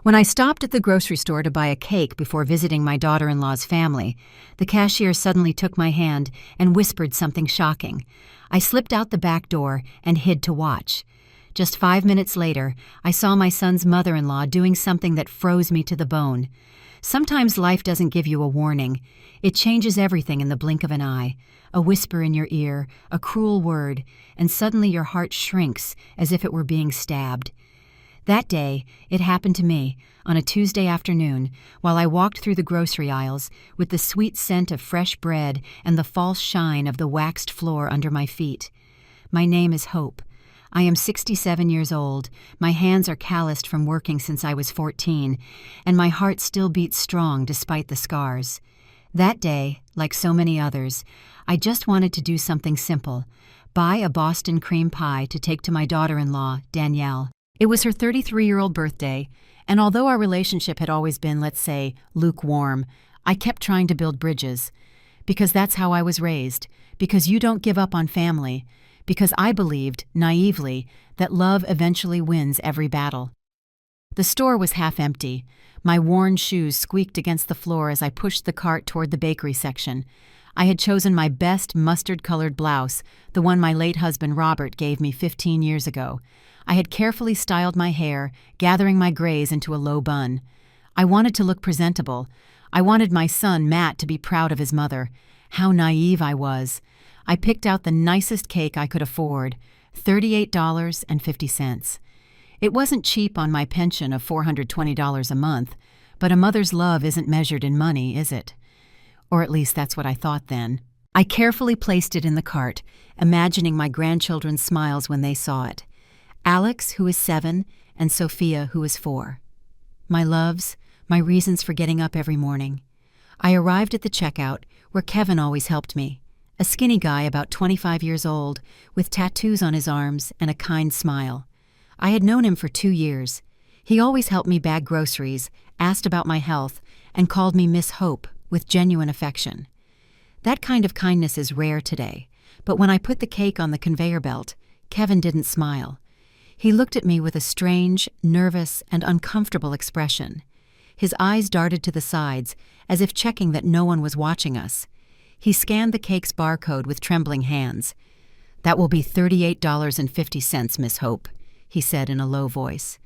When I stopped at the grocery store to buy a cake before visiting my daughter-in-law's family, the cashier suddenly took my hand and whispered something shocking. I slipped out the back door and hid to watch. Just 5 minutes later, I saw my son's mother-in-law doing something that froze me to the bone. Sometimes life doesn't give you a warning. It changes everything in the blink of an eye. A whisper in your ear, a cruel word, and suddenly your heart shrinks as if it were being stabbed. That day, it happened to me, on a Tuesday afternoon, while I walked through the grocery aisles with the sweet scent of fresh bread and the false shine of the waxed floor under my feet. My name is Hope. I am 67 years old, my hands are calloused from working since I was 14, and my heart still beats strong despite the scars. That day, like so many others, I just wanted to do something simple, buy a Boston cream pie to take to my daughter-in-law, Danielle. It was her 33-year-old birthday, and although our relationship had always been, let's say, lukewarm, I kept trying to build bridges. Because that's how I was raised, because you don't give up on family, because I believed, naively, that love eventually wins every battle. The store was half empty. My worn shoes squeaked against the floor as I pushed the cart toward the bakery section. I had chosen my best mustard-colored blouse, the one my late husband Robert gave me 15 years ago. I had carefully styled my hair, gathering my grays into a low bun. I wanted to look presentable. I wanted my son, Matt, to be proud of his mother. How naive I was. I picked out the nicest cake I could afford, $38.50. It wasn't cheap on my pension of $420 a month, but a mother's love isn't measured in money, is it? Or at least that's what I thought then. I carefully placed it in the cart, imagining my grandchildren's smiles when they saw it. Alex, who is 7, and Sophia, who is 4. My loves, my reasons for getting up every morning. I arrived at the checkout, where Kevin always helped me. A skinny guy about 25 years old, with tattoos on his arms and a kind smile. I had known him for 2 years. He always helped me bag groceries, asked about my health, and called me Miss Hope with genuine affection. That kind of kindness is rare today, but when I put the cake on the conveyor belt, Kevin didn't smile. He looked at me with a strange, nervous, and uncomfortable expression. His eyes darted to the sides, as if checking that no one was watching us. He scanned the cake's barcode with trembling hands. "That will be $38.50, Miss Hope," he said in a low voice.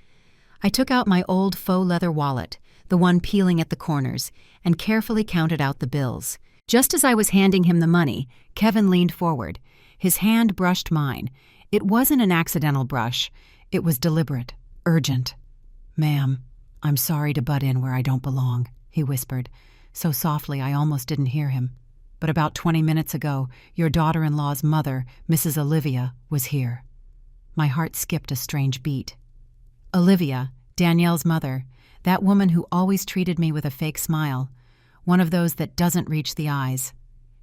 I took out my old faux leather wallet, the one peeling at the corners, and carefully counted out the bills. Just as I was handing him the money, Kevin leaned forward. His hand brushed mine. It wasn't an accidental brush. It was deliberate, urgent. "Ma'am, I'm sorry to butt in where I don't belong," he whispered, so softly I almost didn't hear him. "But about 20 minutes ago, your daughter-in-law's mother, Mrs. Olivia, was here." My heart skipped a strange beat. Olivia, Danielle's mother, that woman who always treated me with a fake smile, one of those that doesn't reach the eyes.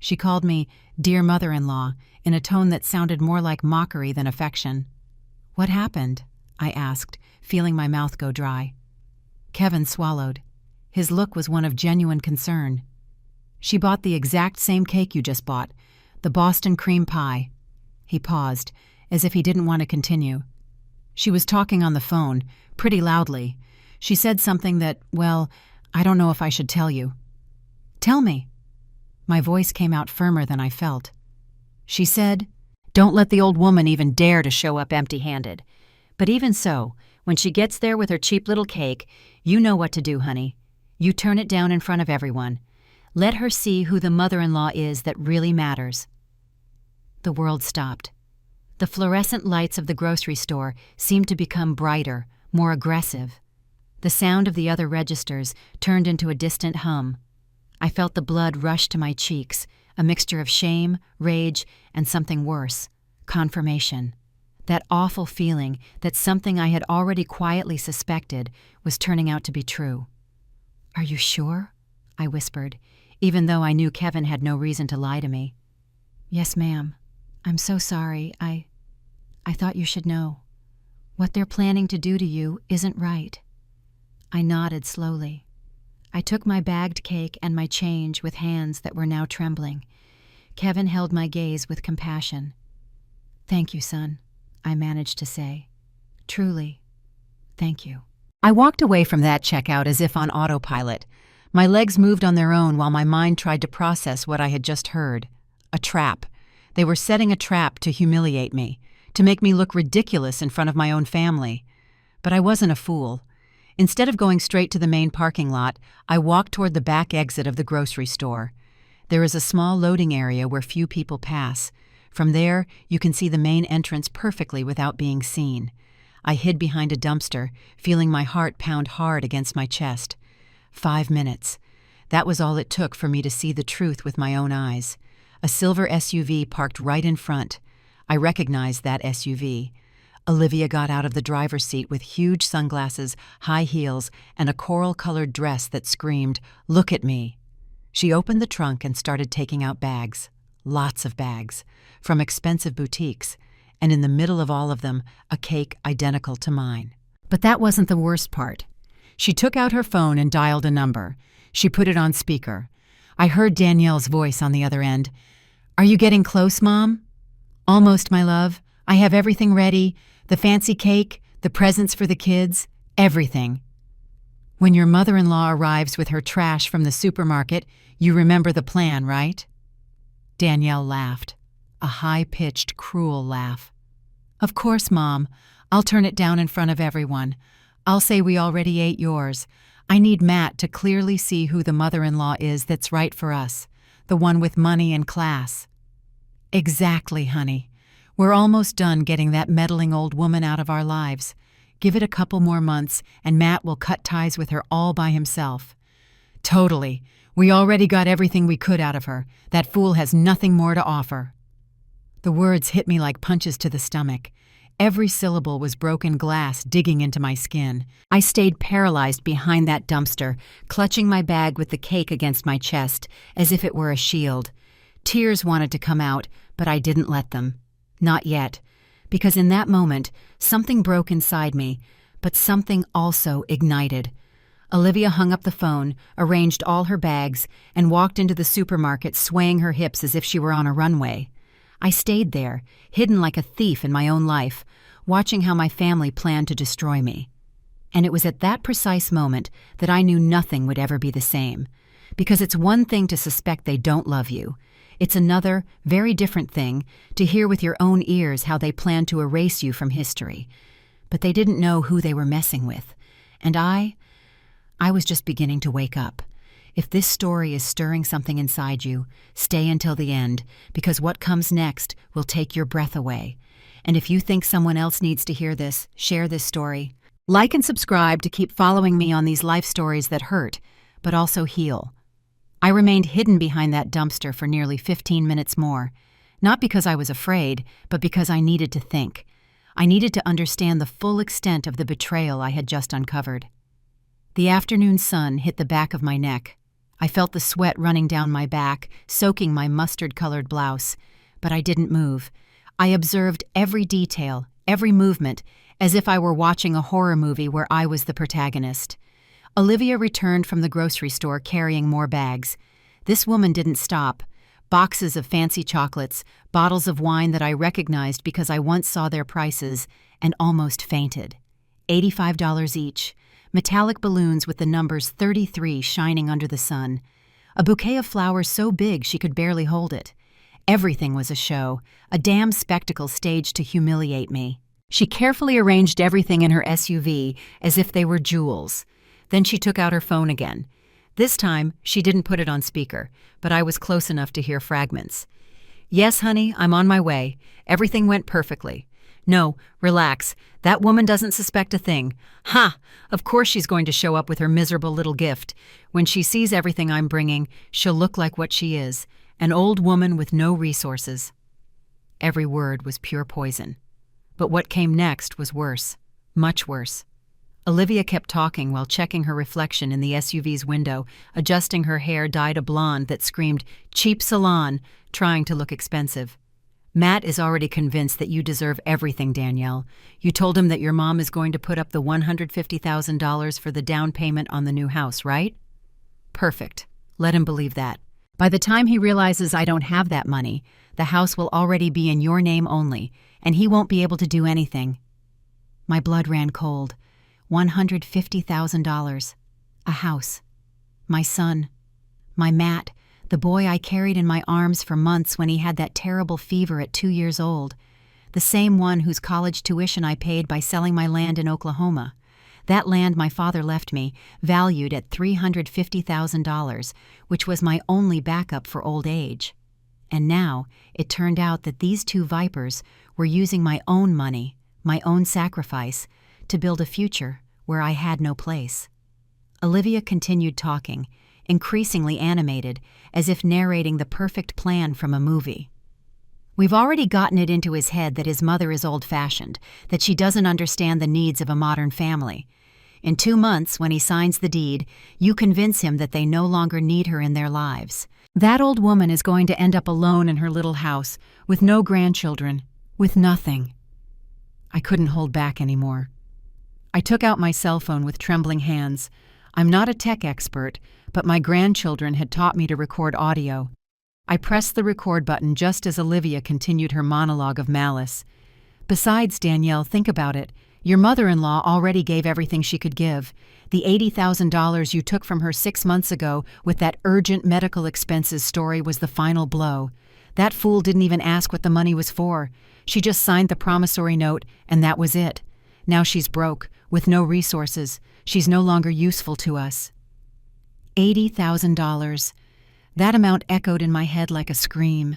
She called me "dear mother-in-law" in a tone that sounded more like mockery than affection. "What happened?" I asked, feeling my mouth go dry. Kevin swallowed. His look was one of genuine concern. "She bought the exact same cake you just bought, the Boston cream pie." He paused, as if he didn't want to continue. "She was talking on the phone, pretty loudly. She said something that, well, I don't know if I should tell you." "Tell me." My voice came out firmer than I felt. She said, "Don't let the old woman even dare to show up empty-handed. But even so, when she gets there with her cheap little cake, you know what to do, honey. You turn it down in front of everyone. Let her see who the mother-in-law is that really matters." The world stopped. The fluorescent lights of the grocery store seemed to become brighter, more aggressive. The sound of the other registers turned into a distant hum. I felt the blood rush to my cheeks, a mixture of shame, rage, and something worse, confirmation. That awful feeling that something I had already quietly suspected was turning out to be true. "Are you sure?" I whispered, even though I knew Kevin had no reason to lie to me. "Yes, ma'am. I'm so sorry. I thought you should know. What they're planning to do to you isn't right." I nodded slowly. I took my bagged cake and my change with hands that were now trembling. Kevin held my gaze with compassion. "Thank you, son," I managed to say. "Truly, thank you." I walked away from that checkout as if on autopilot. My legs moved on their own while my mind tried to process what I had just heard. A trap. They were setting a trap to humiliate me, to make me look ridiculous in front of my own family. But I wasn't a fool. Instead of going straight to the main parking lot, I walked toward the back exit of the grocery store. There is a small loading area where few people pass. From there, you can see the main entrance perfectly without being seen. I hid behind a dumpster, feeling my heart pound hard against my chest. 5 minutes. That was all it took for me to see the truth with my own eyes. A silver SUV parked right in front. I recognized that SUV. Olivia got out of the driver's seat with huge sunglasses, high heels, and a coral-colored dress that screamed, "Look at me." She opened the trunk and started taking out bags. Lots of bags. From expensive boutiques. And in the middle of all of them, a cake identical to mine. But that wasn't the worst part. She took out her phone and dialed a number. She put it on speaker. I heard Danielle's voice on the other end. "Are you getting close, Mom?" "Almost, my love. I have everything ready. The fancy cake, the presents for the kids, everything. When your mother-in-law arrives with her trash from the supermarket, you remember the plan, right?" Danielle laughed. A high-pitched, cruel laugh. "Of course, Mom. I'll turn it down in front of everyone. I'll say we already ate yours. I need Matt to clearly see who the mother-in-law is that's right for us, the one with money and class." "Exactly, honey. We're almost done getting that meddling old woman out of our lives. Give it a couple more months, and Matt will cut ties with her all by himself." "Totally. We already got everything we could out of her. That fool has nothing more to offer." The words hit me like punches to the stomach. Every syllable was broken glass digging into my skin. I stayed paralyzed behind that dumpster, clutching my bag with the cake against my chest, as if it were a shield. Tears wanted to come out, but I didn't let them. Not yet, because in that moment, something broke inside me, but something also ignited. Olivia hung up the phone, arranged all her bags, and walked into the supermarket swaying her hips as if she were on a runway. I stayed there, hidden like a thief in my own life, watching how my family planned to destroy me. And it was at that precise moment that I knew nothing would ever be the same. Because it's one thing to suspect they don't love you. It's another, very different thing to hear with your own ears how they plan to erase you from history. But they didn't know who they were messing with. And I was just beginning to wake up. If this story is stirring something inside you, stay until the end, because what comes next will take your breath away. And if you think someone else needs to hear this, share this story. Like and subscribe to keep following me on these life stories that hurt, but also heal. I remained hidden behind that dumpster for nearly 15 minutes more, not because I was afraid, but because I needed to think. I needed to understand the full extent of the betrayal I had just uncovered. The afternoon sun hit the back of my neck. I felt the sweat running down my back, soaking my mustard-colored blouse, but I didn't move. I observed every detail, every movement, as if I were watching a horror movie where I was the protagonist. Olivia returned from the grocery store carrying more bags. This woman didn't stop. Boxes of fancy chocolates, bottles of wine that I recognized because I once saw their prices, and almost fainted. $85 each. Metallic balloons with the numbers 33 shining under the sun. A bouquet of flowers so big she could barely hold it. Everything was a show, a damn spectacle staged to humiliate me. She carefully arranged everything in her SUV as if they were jewels. Then she took out her phone again. This time, she didn't put it on speaker, but I was close enough to hear fragments. "Yes, honey, I'm on my way. Everything went perfectly. No, relax. That woman doesn't suspect a thing. Ha! Of course she's going to show up with her miserable little gift. When she sees everything I'm bringing, she'll look like what she is, an old woman with no resources." Every word was pure poison. But what came next was worse, much worse. Olivia kept talking while checking her reflection in the SUV's window, adjusting her hair dyed a blonde that screamed, "Cheap salon," trying to look expensive. "Matt is already convinced that you deserve everything, Danielle. You told him that your mom is going to put up the $150,000 for the down payment on the new house, right?" "Perfect. Let him believe that. By the time he realizes I don't have that money, the house will already be in your name only, and he won't be able to do anything." My blood ran cold. $150,000. A house. My son. My Matt, the boy I carried in my arms for months when he had that terrible fever at 2 years old. The same one whose college tuition I paid by selling my land in Oklahoma. That land my father left me, valued at $350,000, which was my only backup for old age. And now, it turned out that these two vipers were using my own money, my own sacrifice, to build a future where I had no place. Olivia continued talking, increasingly animated, as if narrating the perfect plan from a movie. We've already gotten it into his head that his mother is old-fashioned, that she doesn't understand the needs of a modern family. In 2 months, when he signs the deed, you convince him that they no longer need her in their lives. That old woman is going to end up alone in her little house, with no grandchildren, with nothing. I couldn't hold back anymore. I took out my cell phone with trembling hands. I'm not a tech expert, but my grandchildren had taught me to record audio. I pressed the record button just as Olivia continued her monologue of malice. Besides, Danielle, think about it. Your mother-in-law already gave everything she could give. The $80,000 you took from her 6 months ago with that urgent medical expenses story was the final blow. That fool didn't even ask what the money was for. She just signed the promissory note, and that was it. Now she's broke, with no resources. She's no longer useful to us. $80,000. That amount echoed in my head like a scream.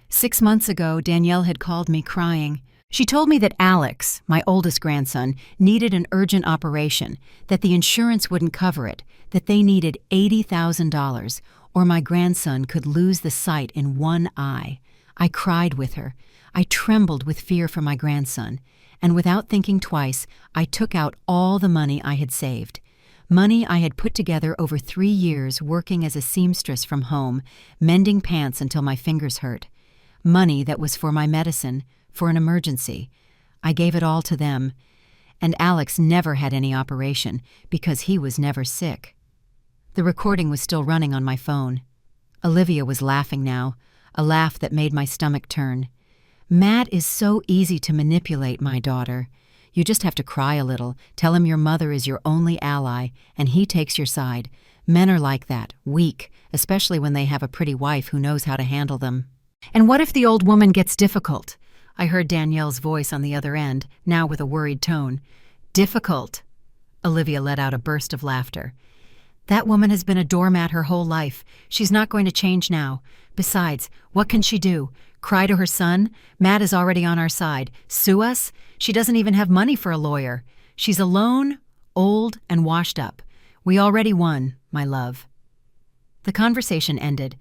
6 months ago, Danielle had called me crying. She told me that Alex, my oldest grandson, needed an urgent operation, that the insurance wouldn't cover it, that they needed $80,000, or my grandson could lose the sight in one eye. I cried with her. I trembled with fear for my grandson, and without thinking twice, I took out all the money I had saved. Money I had put together over 3 years working as a seamstress from home, mending pants until my fingers hurt. Money that was for my medicine, for an emergency. I gave it all to them. And Alex never had any operation because he was never sick. The recording was still running on my phone. Olivia was laughing now, a laugh that made my stomach turn. Matt is so easy to manipulate, my daughter. You just have to cry a little, tell him your mother is your only ally, and he takes your side. Men are like that, weak, especially when they have a pretty wife who knows how to handle them. And what if the old woman gets difficult? I heard Danielle's voice on the other end, now with a worried tone. Difficult. Olivia let out a burst of laughter. That woman has been a doormat her whole life. She's not going to change now. Besides, what can she do? Cry to her son? Matt is already on our side. Sue us? She doesn't even have money for a lawyer. She's alone, old, and washed up. We already won, my love. The conversation ended.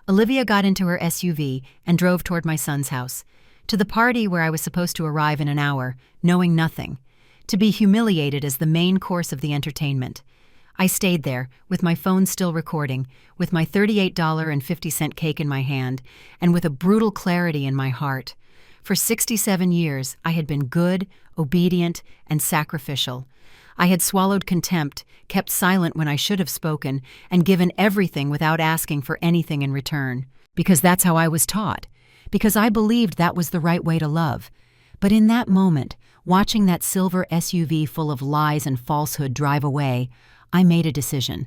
Olivia got into her SUV and drove toward my son's house. To the party where I was supposed to arrive in an hour, knowing nothing. To be humiliated as the main course of the entertainment. I stayed there, with my phone still recording, with my $38.50 cake in my hand, and with a brutal clarity in my heart. For 67 years, I had been good, obedient, and sacrificial. I had swallowed contempt, kept silent when I should have spoken, and given everything without asking for anything in return. Because that's how I was taught. Because I believed that was the right way to love. But in that moment, watching that silver SUV full of lies and falsehood drive away, I made a decision.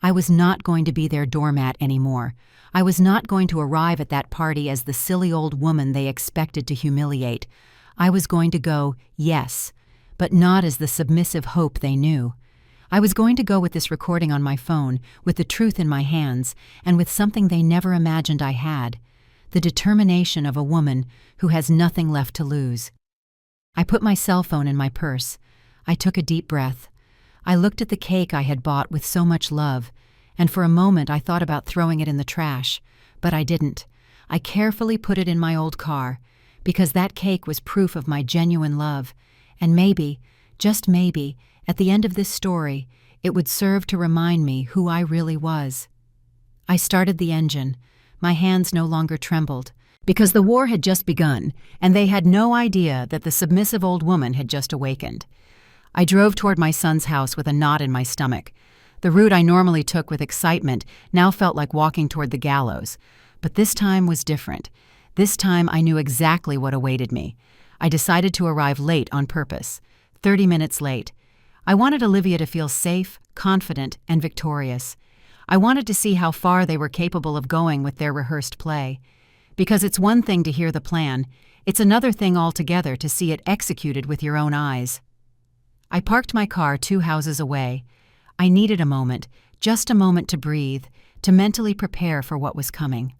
I was not going to be their doormat anymore. I was not going to arrive at that party as the silly old woman they expected to humiliate. I was going to go, yes, but not as the submissive hope they knew. I was going to go with this recording on my phone, with the truth in my hands, and with something they never imagined I had. The determination of a woman who has nothing left to lose. I put my cell phone in my purse. I took a deep breath. I looked at the cake I had bought with so much love, and for a moment I thought about throwing it in the trash, but I didn't. I carefully put it in my old car, because that cake was proof of my genuine love, and maybe, just maybe, at the end of this story, it would serve to remind me who I really was. I started the engine. My hands no longer trembled, because the war had just begun, and they had no idea that the submissive old woman had just awakened. I drove toward my son's house with a knot in my stomach. The route I normally took with excitement now felt like walking toward the gallows. But this time was different. This time I knew exactly what awaited me. I decided to arrive late on purpose. 30 minutes late. I wanted Olivia to feel safe, confident, and victorious. I wanted to see how far they were capable of going with their rehearsed play. Because it's one thing to hear the plan, it's another thing altogether to see it executed with your own eyes. I parked my car 2 houses away. I needed a moment, just a moment to breathe, to mentally prepare for what was coming.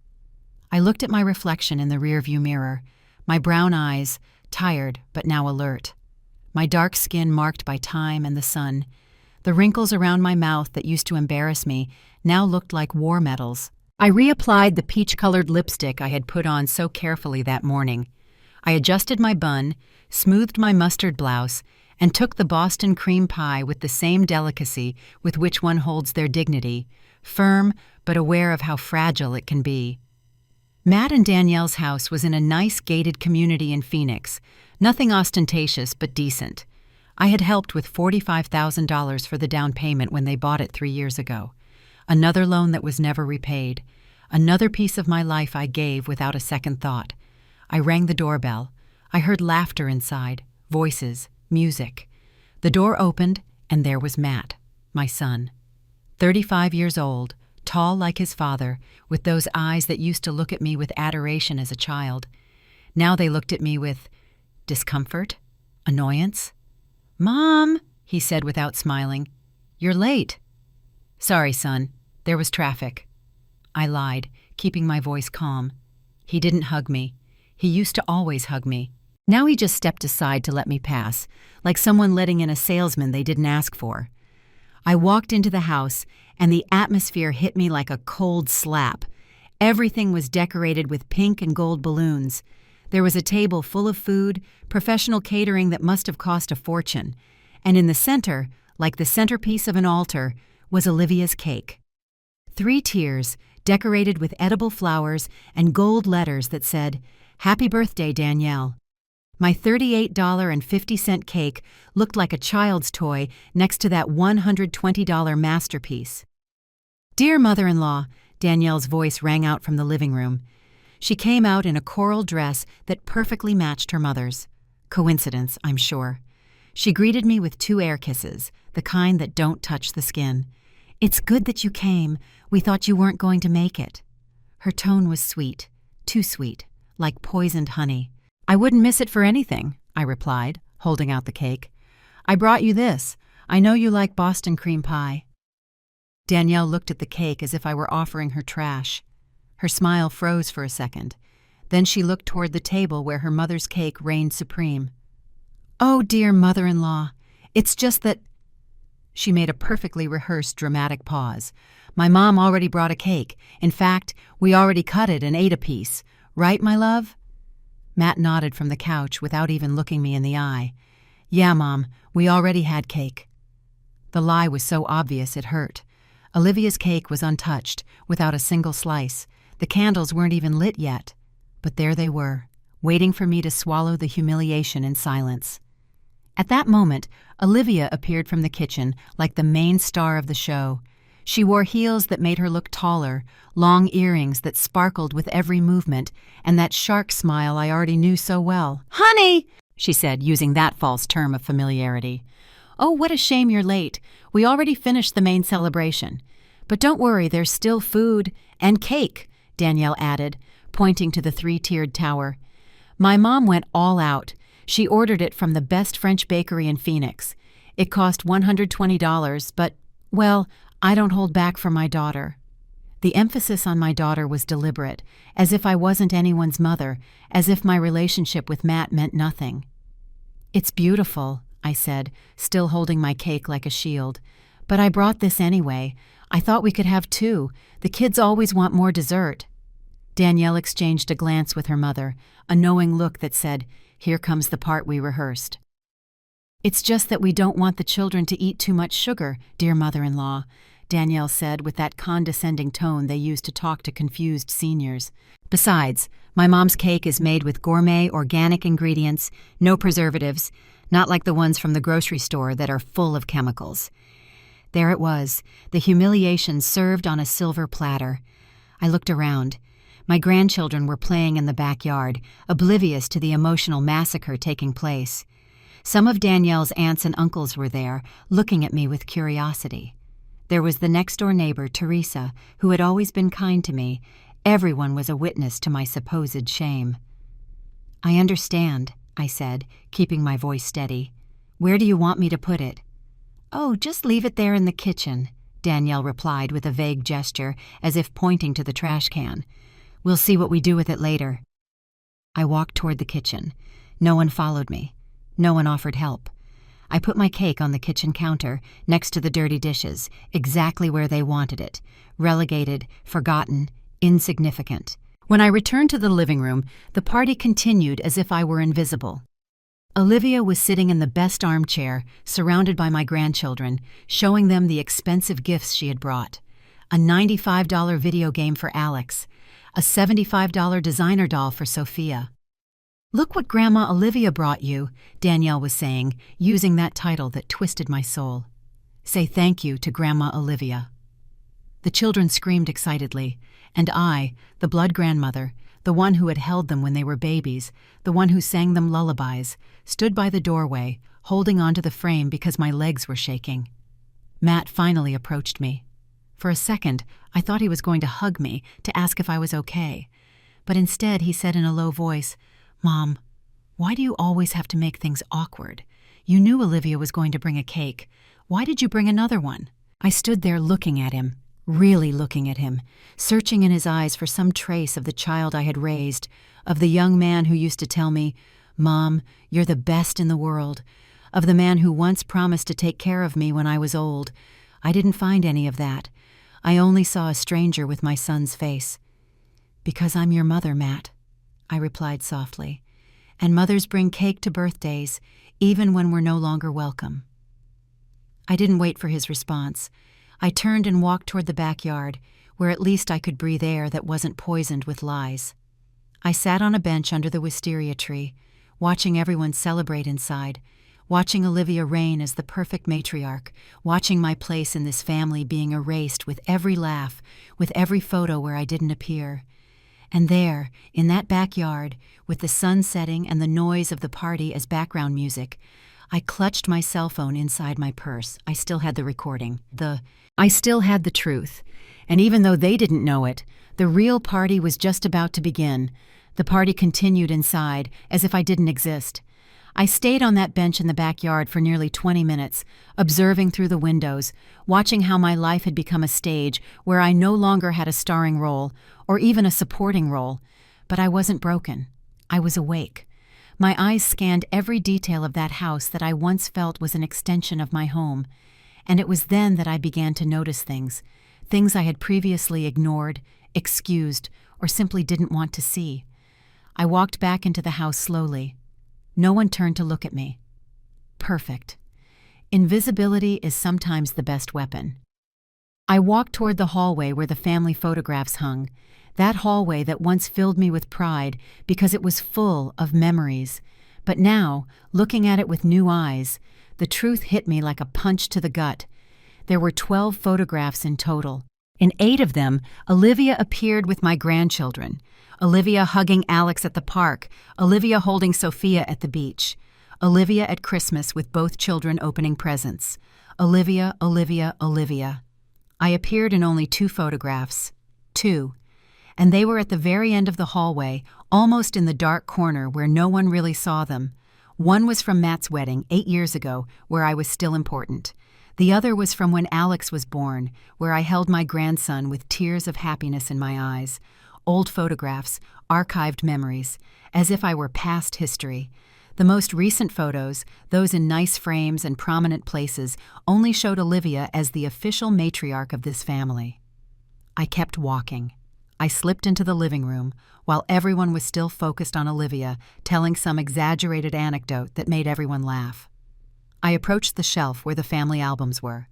I looked at my reflection in the rearview mirror, my brown eyes, tired but now alert. My dark skin marked by time and the sun. The wrinkles around my mouth that used to embarrass me now looked like war medals. I reapplied the peach-colored lipstick I had put on so carefully that morning. I adjusted my bun, smoothed my mustard blouse, and took the Boston cream pie with the same delicacy with which one holds their dignity, firm but aware of how fragile it can be. Matt and Danielle's house was in a nice gated community in Phoenix, nothing ostentatious but decent. I had helped with $45,000 for the down payment when they bought it 3 years ago. Another loan that was never repaid. Another piece of my life I gave without a second thought. I rang the doorbell. I heard laughter inside, voices, music. The door opened, and there was Matt, my son. 35 years old, tall like his father, with those eyes that used to look at me with adoration as a child. Now they looked at me with discomfort, annoyance. "Mom," he said without smiling, "you're late." "Sorry, son. There was traffic." I lied, keeping my voice calm. He didn't hug me. He used to always hug me. Now he just stepped aside to let me pass, like someone letting in a salesman they didn't ask for. I walked into the house, and the atmosphere hit me like a cold slap. Everything was decorated with pink and gold balloons. There was a table full of food, professional catering that must have cost a fortune. And in the center, like the centerpiece of an altar, was Olivia's cake. 3 tiers, decorated with edible flowers and gold letters that said, "Happy birthday, Danielle." My $38.50 cake looked like a child's toy next to that $120 masterpiece. "Dear mother-in-law," Danielle's voice rang out from the living room. She came out in a coral dress that perfectly matched her mother's. Coincidence, I'm sure. She greeted me with 2 air kisses, the kind that don't touch the skin. "It's good that you came. We thought you weren't going to make it." Her tone was sweet, too sweet, like poisoned honey. "I wouldn't miss it for anything," I replied, holding out the cake. "I brought you this. I know you like Boston cream pie." Danielle looked at the cake as if I were offering her trash. Her smile froze for a second. Then she looked toward the table where her mother's cake reigned supreme. "Oh, dear mother-in-law, it's just that—" She made a perfectly rehearsed dramatic pause. "My mom already brought a cake. In fact, we already cut it and ate a piece. Right, my love?" Matt nodded from the couch without even looking me in the eye. "Yeah, Mom, we already had cake." The lie was so obvious it hurt. Olivia's cake was untouched, without a single slice. The candles weren't even lit yet. But there they were, waiting for me to swallow the humiliation in silence. At that moment, Olivia appeared from the kitchen like the main star of the show. She wore heels that made her look taller, long earrings that sparkled with every movement, and that shark smile I already knew so well. "Honey," she said, using that false term of familiarity. "Oh, what a shame you're late. We already finished the main celebration. But don't worry, there's still food and cake," Danielle added, pointing to the 3-tiered tower. "My mom went all out. She ordered it from the best French bakery in Phoenix. It cost $120, but, well, I don't hold back for my daughter." The emphasis on my daughter was deliberate, as if I wasn't anyone's mother, as if my relationship with Matt meant nothing. "It's beautiful," I said, still holding my cake like a shield. "But I brought this anyway. I thought we could have 2. The kids always want more dessert." Danielle exchanged a glance with her mother, a knowing look that said, "Here comes the part we rehearsed." "It's just that we don't want the children to eat too much sugar, dear mother-in-law," Danielle said with that condescending tone they use to talk to confused seniors. "Besides, my mom's cake is made with gourmet, organic ingredients, no preservatives, not like the ones from the grocery store that are full of chemicals." There it was, the humiliation served on a silver platter. I looked around. My grandchildren were playing in the backyard, oblivious to the emotional massacre taking place. Some of Danielle's aunts and uncles were there, looking at me with curiosity. There was the next-door neighbor, Teresa, who had always been kind to me. Everyone was a witness to my supposed shame. "I understand," I said, keeping my voice steady. "Where do you want me to put it?" "Oh, just leave it there in the kitchen," Danielle replied with a vague gesture, as if pointing to the trash can. "We'll see what we do with it later." I walked toward the kitchen. No one followed me. No one offered help. I put my cake on the kitchen counter, next to the dirty dishes, exactly where they wanted it, relegated, forgotten, insignificant. When I returned to the living room, the party continued as if I were invisible. Olivia was sitting in the best armchair, surrounded by my grandchildren, showing them the expensive gifts she had brought. A $95 video game for Alex, a $75 designer doll for Sophia. "Look what Grandma Olivia brought you," Danielle was saying, using that title that twisted my soul. "Say thank you to Grandma Olivia." The children screamed excitedly, and I, the blood grandmother, the one who had held them when they were babies, the one who sang them lullabies, stood by the doorway, holding onto the frame because my legs were shaking. Matt finally approached me. For a second, I thought he was going to hug me to ask if I was okay. But instead, he said in a low voice, "Mom, why do you always have to make things awkward? You knew Olivia was going to bring a cake. Why did you bring another one?" I stood there looking at him, really looking at him, searching in his eyes for some trace of the child I had raised, of the young man who used to tell me, "Mom, you're the best in the world," of the man who once promised to take care of me when I was old. I didn't find any of that. I only saw a stranger with my son's face. "Because I'm your mother, Matt," I replied softly, "and mothers bring cake to birthdays, even when we're no longer welcome." I didn't wait for his response. I turned and walked toward the backyard, where at least I could breathe air that wasn't poisoned with lies. I sat on a bench under the wisteria tree, watching everyone celebrate inside, watching Olivia reign as the perfect matriarch, watching my place in this family being erased with every laugh, with every photo where I didn't appear. And there, in that backyard, with the sun setting and the noise of the party as background music, I clutched my cell phone inside my purse. I still had the recording. I still had the truth. And even though they didn't know it, the real party was just about to begin. The party continued inside, as if I didn't exist. I stayed on that bench in the backyard for nearly 20 minutes, observing through the windows, watching how my life had become a stage where I no longer had a starring role, or even a supporting role. But I wasn't broken. I was awake. My eyes scanned every detail of that house that I once felt was an extension of my home. And it was then that I began to notice things I had previously ignored, excused, or simply didn't want to see. I walked back into the house slowly. No one turned to look at me. Perfect. Invisibility is sometimes the best weapon. I walked toward the hallway where the family photographs hung, that hallway that once filled me with pride because it was full of memories. But now, looking at it with new eyes, the truth hit me like a punch to the gut. There were 12 photographs in total. In 8 of them, Olivia appeared with my grandchildren. Olivia hugging Alex at the park, Olivia holding Sophia at the beach, Olivia at Christmas with both children opening presents. Olivia, Olivia, Olivia. I appeared in only 2 photographs. 2. And they were at the very end of the hallway, almost in the dark corner where no one really saw them. One was from Matt's wedding 8 years ago, where I was still important. The other was from when Alex was born, where I held my grandson with tears of happiness in my eyes. Old photographs, archived memories, as if I were past history. The most recent photos, those in nice frames and prominent places, only showed Olivia as the official matriarch of this family. I kept walking. I slipped into the living room, while everyone was still focused on Olivia, telling some exaggerated anecdote that made everyone laugh. I approached the shelf where the family albums were.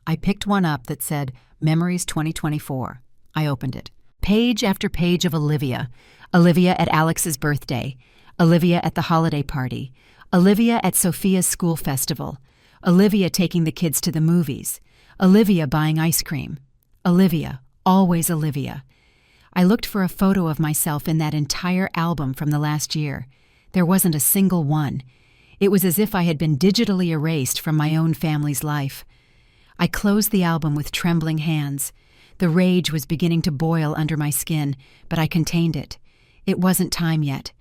I picked one up that said, Memories 2024. I opened it. Page after page of Olivia. Olivia at Alex's birthday. Olivia at the holiday party. Olivia at Sophia's school festival. Olivia taking the kids to the movies. Olivia buying ice cream. Olivia, always Olivia. I looked for a photo of myself in that entire album from the last year. There wasn't a single one. It was as if I had been digitally erased from my own family's life. I closed the album with trembling hands. The rage was beginning to boil under my skin, but I contained it. It wasn't time yet.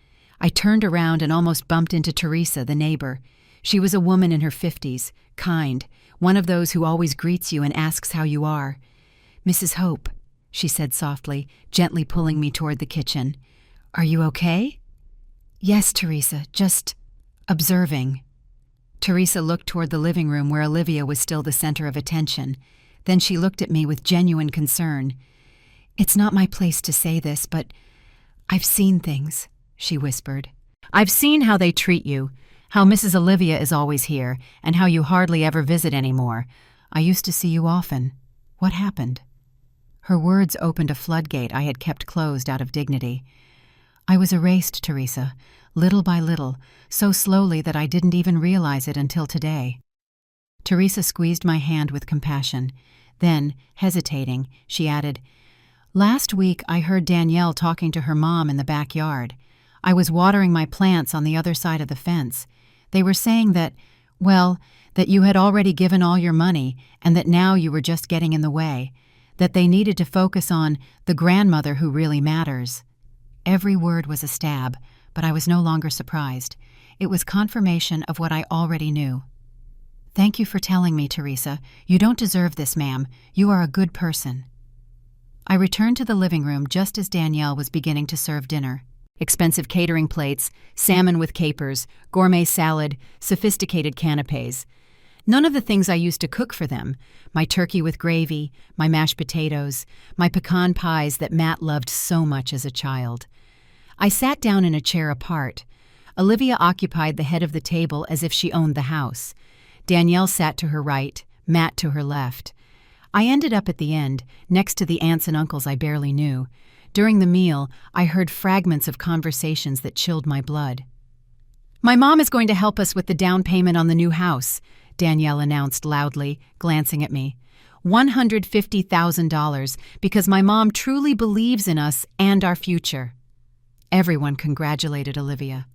I turned around and almost bumped into Teresa, the neighbor. She was a woman in her 50s, kind, one of those who always greets you and asks how you are. "Mrs. Hope," she said softly, gently pulling me toward the kitchen. "Are you okay?" "Yes, Teresa, just observing." Teresa looked toward the living room where Olivia was still the center of attention. Then she looked at me with genuine concern. "It's not my place to say this, but I've seen things," she whispered. "I've seen how they treat you, how Mrs. Olivia is always here, and how you hardly ever visit anymore. I used to see you often. What happened?" Her words opened a floodgate I had kept closed out of dignity. "I was erased, Teresa, little by little, so slowly that I didn't even realize it until today." Teresa squeezed my hand with compassion. Then, hesitating, she added, "Last week I heard Danielle talking to her mom in the backyard. I was watering my plants on the other side of the fence. They were saying that you had already given all your money and that now you were just getting in the way, that they needed to focus on the grandmother who really matters." Every word was a stab, but I was no longer surprised. It was confirmation of what I already knew. "Thank you for telling me, Teresa. You don't deserve this, ma'am. You are a good person." I returned to the living room just as Danielle was beginning to serve dinner. Expensive catering plates, salmon with capers, gourmet salad, sophisticated canapes. None of the things I used to cook for them. My turkey with gravy, my mashed potatoes, my pecan pies that Matt loved so much as a child. I sat down in a chair apart. Olivia occupied the head of the table as if she owned the house. Danielle sat to her right, Matt to her left. I ended up at the end, next to the aunts and uncles I barely knew. During the meal, I heard fragments of conversations that chilled my blood. "My mom is going to help us with the down payment on the new house," Danielle announced loudly, glancing at me. $150,000, because my mom truly believes in us and our future. Everyone congratulated Olivia.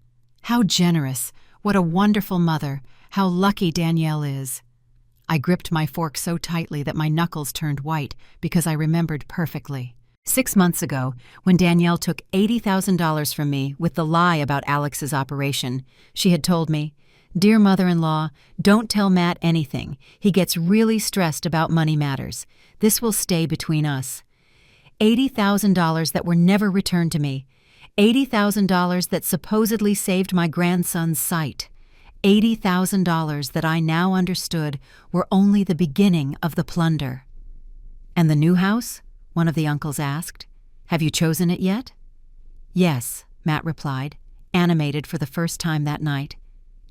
How generous, what a wonderful mother, how lucky Danielle is. I gripped my fork so tightly that my knuckles turned white because I remembered perfectly. 6 months ago, when Danielle took $80,000 from me with the lie about Alex's operation, she had told me, "Dear mother-in-law, don't tell Matt anything. He gets really stressed about money matters. This will stay between us." $80,000 that were never returned to me. $80,000 that supposedly saved my grandson's sight. $80,000 that I now understood were only the beginning of the plunder. "And the new house?" one of the uncles asked. "Have you chosen it yet?" "Yes," Matt replied, animated for the first time that night.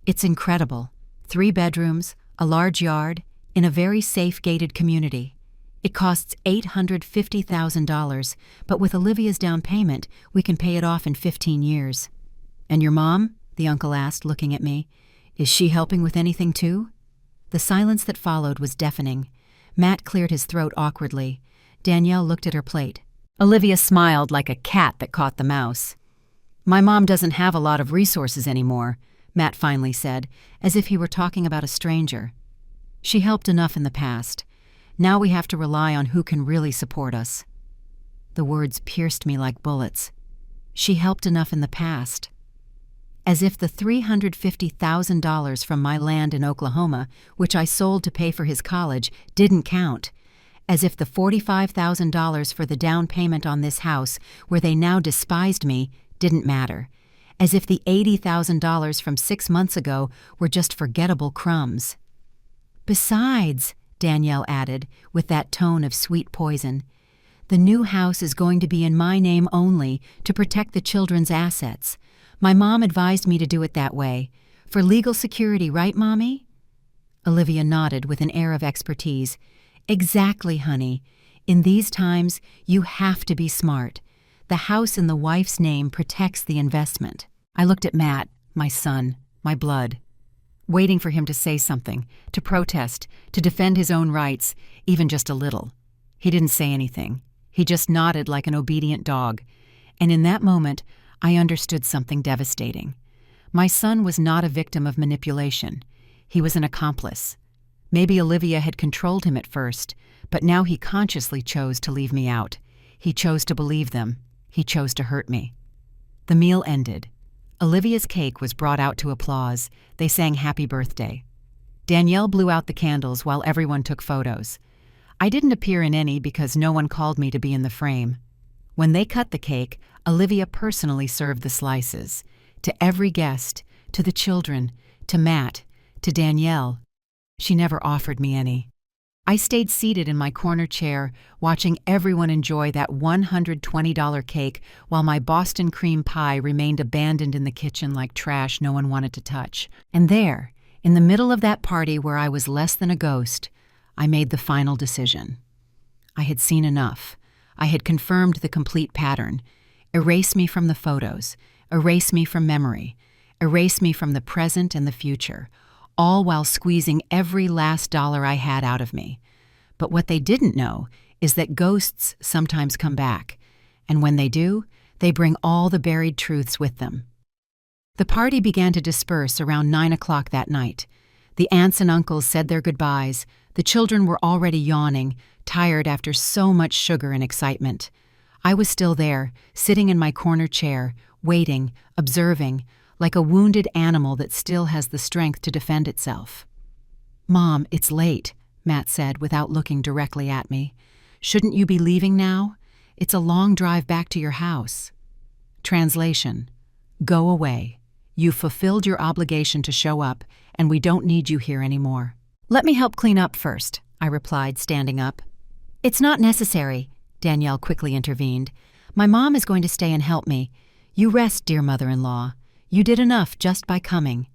"It's incredible. 3 bedrooms, a large yard, in a very safe gated community. It costs $850,000, but with Olivia's down payment, we can pay it off in 15 years. "And your mom?" the uncle asked, looking at me. "Is she helping with anything too?" The silence that followed was deafening. Matt cleared his throat awkwardly. Danielle looked at her plate. Olivia smiled like a cat that caught the mouse. "My mom doesn't have a lot of resources anymore," Matt finally said, as if he were talking about a stranger. "She helped enough in the past. Now we have to rely on who can really support us." The words pierced me like bullets. She helped enough in the past. As if the $350,000 from my land in Oklahoma, which I sold to pay for his college, didn't count. As if the $45,000 for the down payment on this house, where they now despised me, didn't matter. As if the $80,000 from 6 months ago were just forgettable crumbs. "Besides," Danielle added, with that tone of sweet poison, "the new house is going to be in my name only to protect the children's assets. My mom advised me to do it that way. For legal security, right, Mommy?" Olivia nodded with an air of expertise. "Exactly, honey. In these times, you have to be smart. The house in the wife's name protects the investment." I looked at Matt, my son, my blood, waiting for him to say something, to protest, to defend his own rights, even just a little. He didn't say anything. He just nodded like an obedient dog. And in that moment, I understood something devastating. My son was not a victim of manipulation. He was an accomplice. Maybe Olivia had controlled him at first, but now he consciously chose to leave me out. He chose to believe them. He chose to hurt me. The meal ended. Olivia's cake was brought out to applause. They sang happy birthday. Danielle blew out the candles while everyone took photos. I didn't appear in any because no one called me to be in the frame. When they cut the cake, Olivia personally served the slices. To every guest, to the children, to Matt, to Danielle. She never offered me any. I stayed seated in my corner chair, watching everyone enjoy that $120 cake while my Boston cream pie remained abandoned in the kitchen like trash no one wanted to touch. And there, in the middle of that party where I was less than a ghost, I made the final decision. I had seen enough. I had confirmed the complete pattern. Erase me from the photos. Erase me from memory. Erase me from the present and the future, all while squeezing every last dollar I had out of me. But what they didn't know is that ghosts sometimes come back, and when they do, they bring all the buried truths with them. The party began to disperse around 9 o'clock that night. The aunts and uncles said their goodbyes. The children were already yawning, tired after so much sugar and excitement. I was still there, sitting in my corner chair, waiting, observing, like a wounded animal that still has the strength to defend itself. "Mom, it's late," Matt said without looking directly at me. "Shouldn't you be leaving now? It's a long drive back to your house." Translation: Go away. You've fulfilled your obligation to show up, and we don't need you here anymore. "Let me help clean up first," I replied, standing up. "It's not necessary," Danielle quickly intervened. "My mom is going to stay and help me. You rest, dear mother-in-law. You did enough just by coming."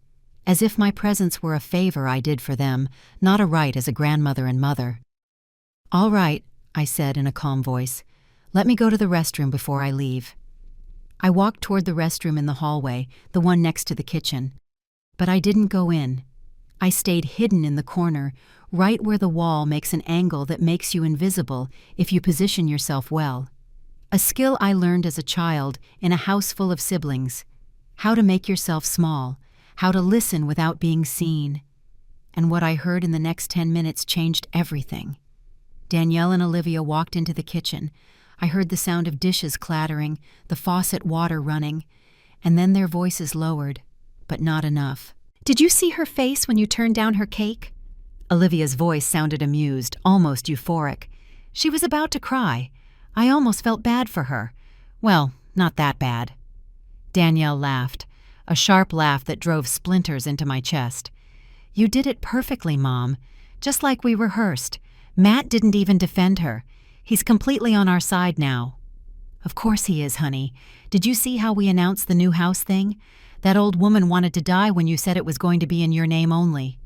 As if my presence were a favor I did for them, not a right as a grandmother and mother. "All right," I said in a calm voice. "Let me go to the restroom before I leave." I walked toward the restroom in the hallway, the one next to the kitchen. But I didn't go in. I stayed hidden in the corner, right where the wall makes an angle that makes you invisible if you position yourself well. A skill I learned as a child in a house full of siblings. How to make yourself small, how to listen without being seen. And what I heard in the next 10 minutes changed everything. Danielle and Olivia walked into the kitchen. I heard the sound of dishes clattering, the faucet water running, and then their voices lowered, but not enough. "Did you see her face when you turned down her cake?" Olivia's voice sounded amused, almost euphoric. She was about to cry. I almost felt bad for her. Well, not that bad. Danielle laughed, a sharp laugh that drove splinters into my chest. "You did it perfectly, Mom, just like we rehearsed. Matt didn't even defend her. He's completely on our side now." "Of course he is, honey. Did you see how we announced the new house thing? That old woman wanted to die when you said it was going to be in your name only."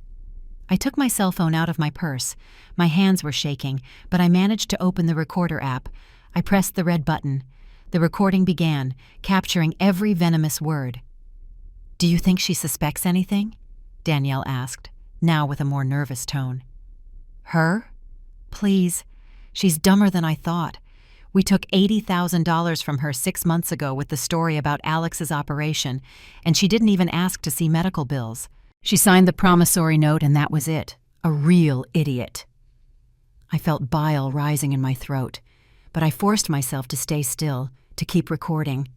I took my cell phone out of my purse. My hands were shaking, but I managed to open the recorder app. I pressed the red button. The recording began, capturing every venomous word. "Do you think she suspects anything?" Danielle asked, now with a more nervous tone. "Her? Please. She's dumber than I thought. We took $80,000 from her 6 months ago with the story about Alex's operation, and she didn't even ask to see medical bills. She signed the promissory note and that was it. A real idiot." I felt bile rising in my throat, but I forced myself to stay still, to keep recording.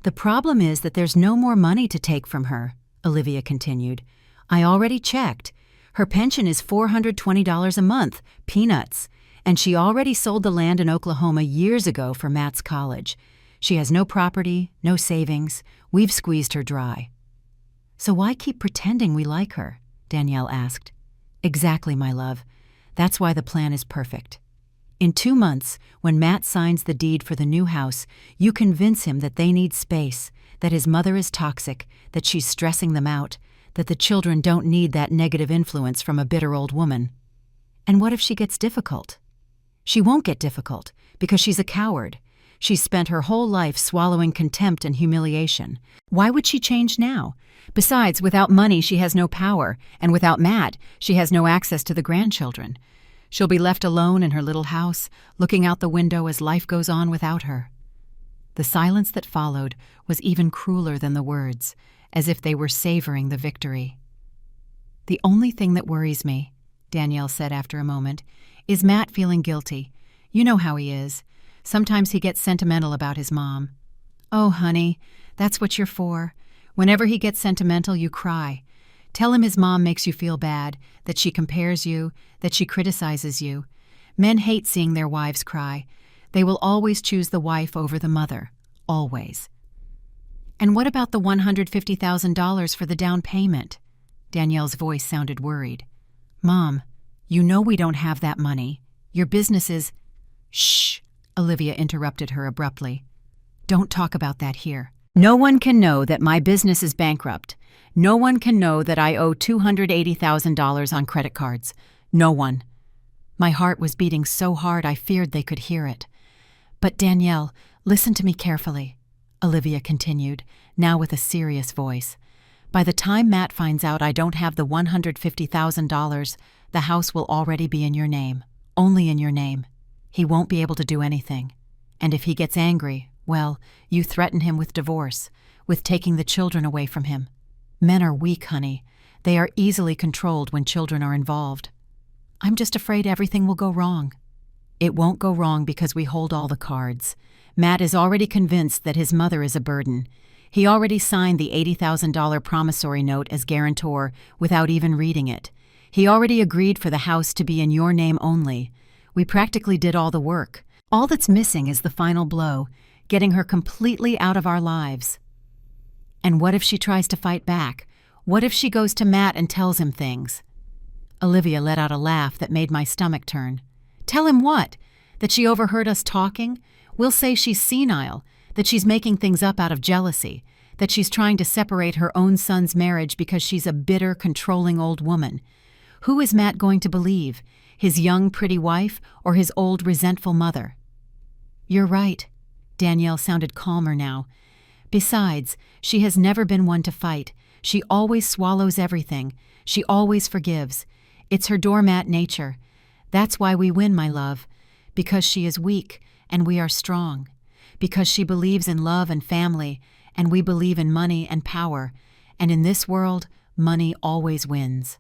"The problem is that there's no more money to take from her," Olivia continued. "I already checked. Her pension is $420 a month, peanuts, and she already sold the land in Oklahoma years ago for Matt's college. She has no property, no savings. We've squeezed her dry." "So why keep pretending we like her?" Danielle asked. "Exactly, my love. That's why the plan is perfect. In 2 months, when Matt signs the deed for the new house, you convince him that they need space, that his mother is toxic, that she's stressing them out, that the children don't need that negative influence from a bitter old woman. And what if she gets difficult? She won't get difficult, because she's a coward. She's spent her whole life swallowing contempt and humiliation. Why would she change now? Besides, without money, she has no power, and without Matt, she has no access to the grandchildren. She'll be left alone in her little house, looking out the window as life goes on without her." The silence that followed was even crueler than the words, as if they were savoring the victory. "The only thing that worries me," Danielle said after a moment, "is Matt feeling guilty. You know how he is. Sometimes he gets sentimental about his mom." "Oh, honey, that's what you're for. Whenever he gets sentimental, you cry. Tell him his mom makes you feel bad, that she compares you, that she criticizes you. Men hate seeing their wives cry. They will always choose the wife over the mother. Always." "And what about the $150,000 for the down payment?" Danielle's voice sounded worried. "Mom, you know we don't have that money. Your business is—" "Shh," Olivia interrupted her abruptly. "Don't talk about that here. No one can know that my business is bankrupt. No one can know that I owe $280,000 on credit cards. No one." My heart was beating so hard I feared they could hear it. "But Danielle, listen to me carefully," Olivia continued, now with a serious voice. "By the time Matt finds out I don't have the $150,000, the house will already be in your name, only in your name. He won't be able to do anything. And if he gets angry, well, you threaten him with divorce, with taking the children away from him. Men are weak, honey. They are easily controlled when children are involved. I'm just afraid everything will go wrong." "It won't go wrong because we hold all the cards. Matt is already convinced that his mother is a burden. He already signed the $80,000 promissory note as guarantor without even reading it. He already agreed for the house to be in your name only. We practically did all the work. All that's missing is the final blow, getting her completely out of our lives." "And what if she tries to fight back? What if she goes to Matt and tells him things?" Olivia let out a laugh that made my stomach turn. "Tell him what? That she overheard us talking? We'll say she's senile, that she's making things up out of jealousy, that she's trying to separate her own son's marriage because she's a bitter, controlling old woman. Who is Matt going to believe? His young, pretty wife or his old, resentful mother?" "You're right." Danielle sounded calmer now. "Besides, she has never been one to fight. She always swallows everything. She always forgives. It's her doormat nature. That's why we win, my love. Because she is weak, and we are strong. Because she believes in love and family, and we believe in money and power. And in this world, money always wins."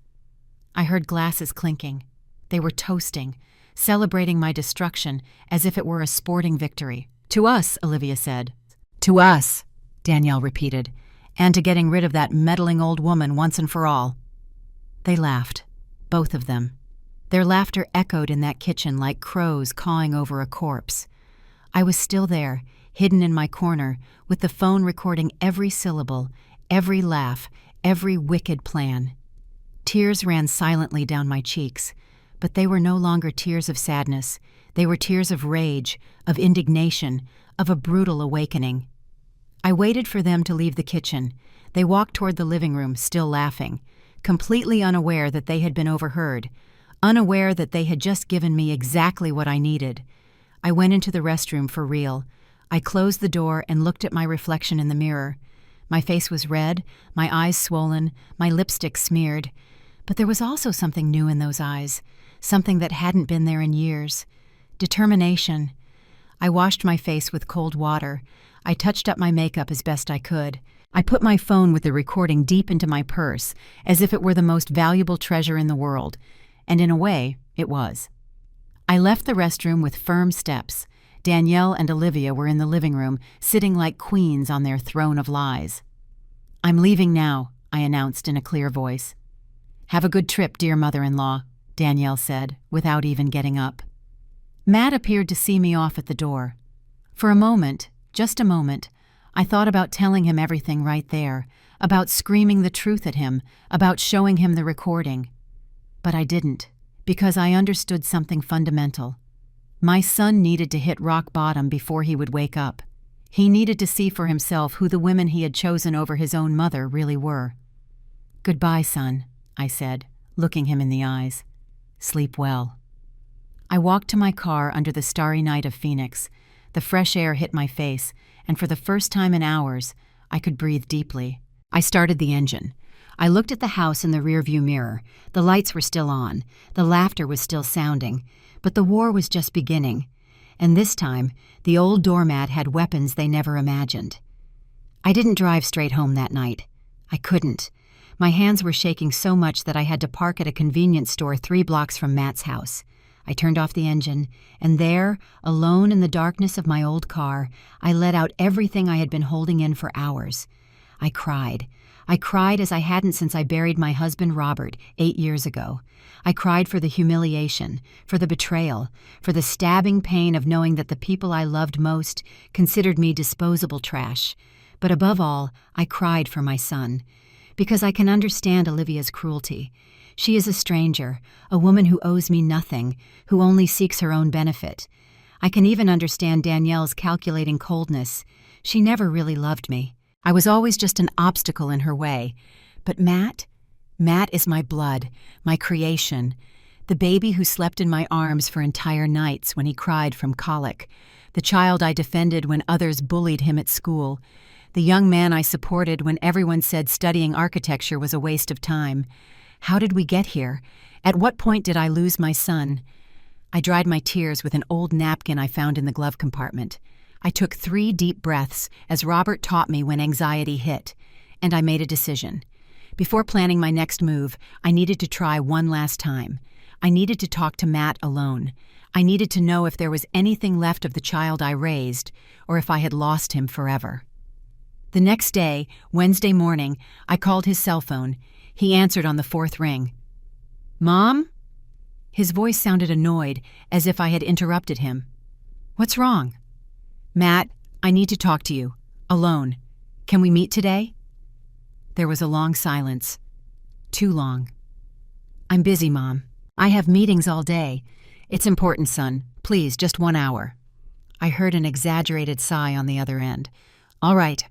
I heard glasses clinking. They were toasting, celebrating my destruction as if it were a sporting victory. "To us," Olivia said. "To us," Danielle repeated, "and to getting rid of that meddling old woman once and for all." They laughed, both of them. Their laughter echoed in that kitchen like crows cawing over a corpse. I was still there, hidden in my corner, with the phone recording every syllable, every laugh, every wicked plan. Tears ran silently down my cheeks, but they were no longer tears of sadness. They were tears of rage, of indignation, of a brutal awakening. I waited for them to leave the kitchen. They walked toward the living room, still laughing, completely unaware that they had been overheard, unaware that they had just given me exactly what I needed. I went into the restroom for real. I closed the door and looked at my reflection in the mirror. My face was red, my eyes swollen, my lipstick smeared. But there was also something new in those eyes, something that hadn't been there in years. Determination. I washed my face with cold water. I touched up my makeup as best I could. I put my phone with the recording deep into my purse, as if it were the most valuable treasure in the world, and in a way, it was. I left the restroom with firm steps. Danielle and Olivia were in the living room, sitting like queens on their throne of lies. "I'm leaving now," I announced in a clear voice. "Have a good trip, dear mother-in-law," Danielle said, without even getting up. Matt appeared to see me off at the door. For a moment, just a moment, I thought about telling him everything right there, about screaming the truth at him, about showing him the recording. But I didn't, because I understood something fundamental. My son needed to hit rock bottom before he would wake up. He needed to see for himself who the women he had chosen over his own mother really were. "Goodbye, son," I said, looking him in the eyes. "Sleep well." I walked to my car under the starry night of Phoenix. The fresh air hit my face, and for the first time in hours, I could breathe deeply. I started the engine. I looked at the house in the rearview mirror. The lights were still on. The laughter was still sounding. But the war was just beginning. And this time, the old doormat had weapons they never imagined. I didn't drive straight home that night. I couldn't. My hands were shaking so much that I had to park at a convenience store 3 blocks from Matt's house. I turned off the engine, and there, alone in the darkness of my old car, I let out everything I had been holding in for hours. I cried. I cried as I hadn't since I buried my husband Robert 8 years ago. I cried for the humiliation, for the betrayal, for the stabbing pain of knowing that the people I loved most considered me disposable trash. But above all, I cried for my son, because I can understand Olivia's cruelty. She is a stranger, a woman who owes me nothing, who only seeks her own benefit. I can even understand Danielle's calculating coldness. She never really loved me. I was always just an obstacle in her way. But Matt is my blood, my creation, the baby who slept in my arms for entire nights when he cried from colic, the child I defended when others bullied him at school, the young man I supported when everyone said studying architecture was a waste of time. How did we get here? At what point did I lose my son? I dried my tears with an old napkin I found in the glove compartment. I took 3 deep breaths, as Robert taught me when anxiety hit, and I made a decision. Before planning my next move, I needed to try one last time. I needed to talk to Matt alone. I needed to know if there was anything left of the child I raised, or if I had lost him forever. The next day, Wednesday morning, I called his cell phone. He answered on the 4th ring. "Mom?" His voice sounded annoyed, as if I had interrupted him. "What's wrong?" "Matt, I need to talk to you. Alone. Can we meet today?" There was a long silence. Too long. "I'm busy, Mom. I have meetings all day. It's important, son. Please, just 1 hour." I heard an exaggerated sigh on the other end. "All right.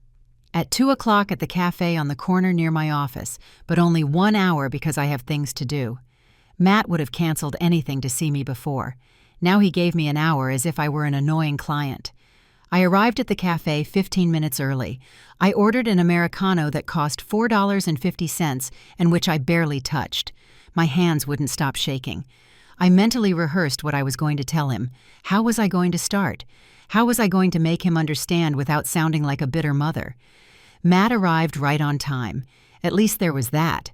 At 2 o'clock at the cafe on the corner near my office, but only 1 hour because I have things to do." Matt would have canceled anything to see me before. Now he gave me an hour as if I were an annoying client. I arrived at the cafe 15 minutes early. I ordered an Americano that cost $4.50 and which I barely touched. My hands wouldn't stop shaking. I mentally rehearsed what I was going to tell him. How was I going to start? How was I going to make him understand without sounding like a bitter mother? Matt arrived right on time. At least there was that.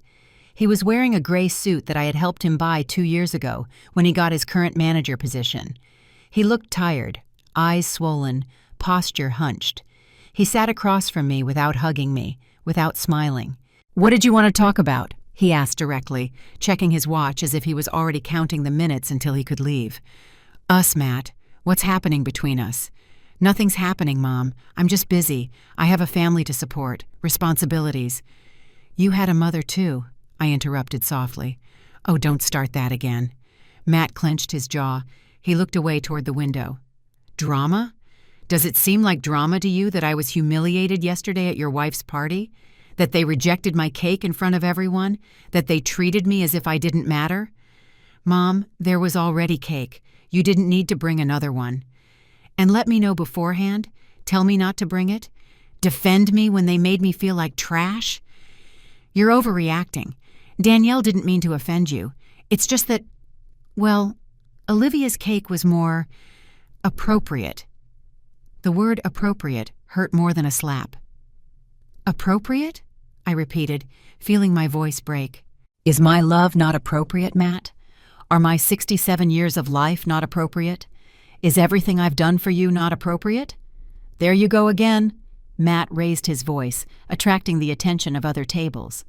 He was wearing a gray suit that I had helped him buy 2 years ago when he got his current manager position. He looked tired, eyes swollen, posture hunched. He sat across from me without hugging me, without smiling. "What did you want to talk about?" he asked directly, checking his watch as if he was already counting the minutes until he could leave. "Us, Matt. What's happening between us?" "Nothing's happening, Mom. I'm just busy. I have a family to support, responsibilities." "You had a mother, too," I interrupted softly. "Oh, don't start that again." Matt clenched his jaw. He looked away toward the window. "Drama? Does it seem like drama to you that I was humiliated yesterday at your wife's party? That they rejected my cake in front of everyone? That they treated me as if I didn't matter?" "Mom, there was already cake. You didn't need to bring another one." "And let me know beforehand? Tell me not to bring it? Defend me when they made me feel like trash?" "You're overreacting. Danielle didn't mean to offend you. It's just that, well, Olivia's cake was more appropriate." The word appropriate hurt more than a slap. "Appropriate?" I repeated, feeling my voice break. "Is my love not appropriate, Matt? Are my 67 years of life not appropriate? Is everything I've done for you not appropriate?" "There you go again." Matt raised his voice, attracting the attention of other tables.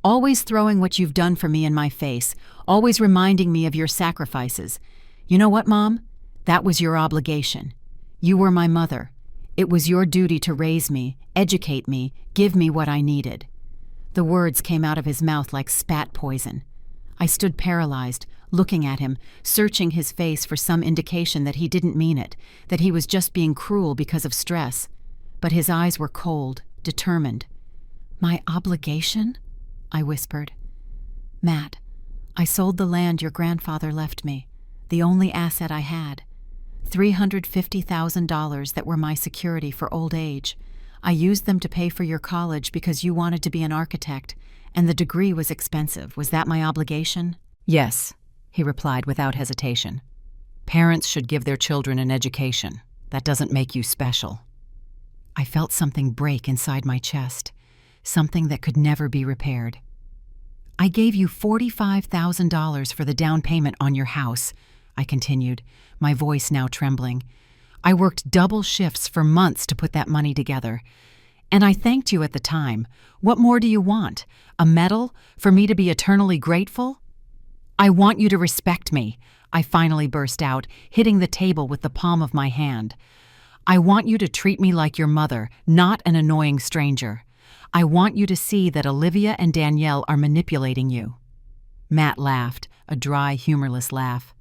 "Always throwing what you've done for me in my face, always reminding me of your sacrifices. You know what, Mom? That was your obligation. You were my mother. It was your duty to raise me, educate me, give me what I needed." The words came out of his mouth like spat poison. I stood paralyzed, looking at him, searching his face for some indication that he didn't mean it, that he was just being cruel because of stress. But his eyes were cold, determined. "My obligation?" I whispered. "Matt, I sold the land your grandfather left me, the only asset I had. $350,000 that were my security for old age. I used them to pay for your college because you wanted to be an architect, and the degree was expensive. Was that my obligation?" "Yes," he replied without hesitation. "Parents should give their children an education. That doesn't make you special." I felt something break inside my chest. something that could never be repaired. I gave you $45,000 for the down payment on your house, I continued, my voice now trembling. I worked double shifts for months to put that money together. And I thanked you at the time. What more do you want? A medal? For me to be eternally grateful? I want you to respect me, I finally burst out, hitting the table with the palm of my hand. I want you to treat me like your mother, not an annoying stranger. I want you to see that Olivia and Danielle are manipulating you. Matt laughed, a dry, humorless laugh.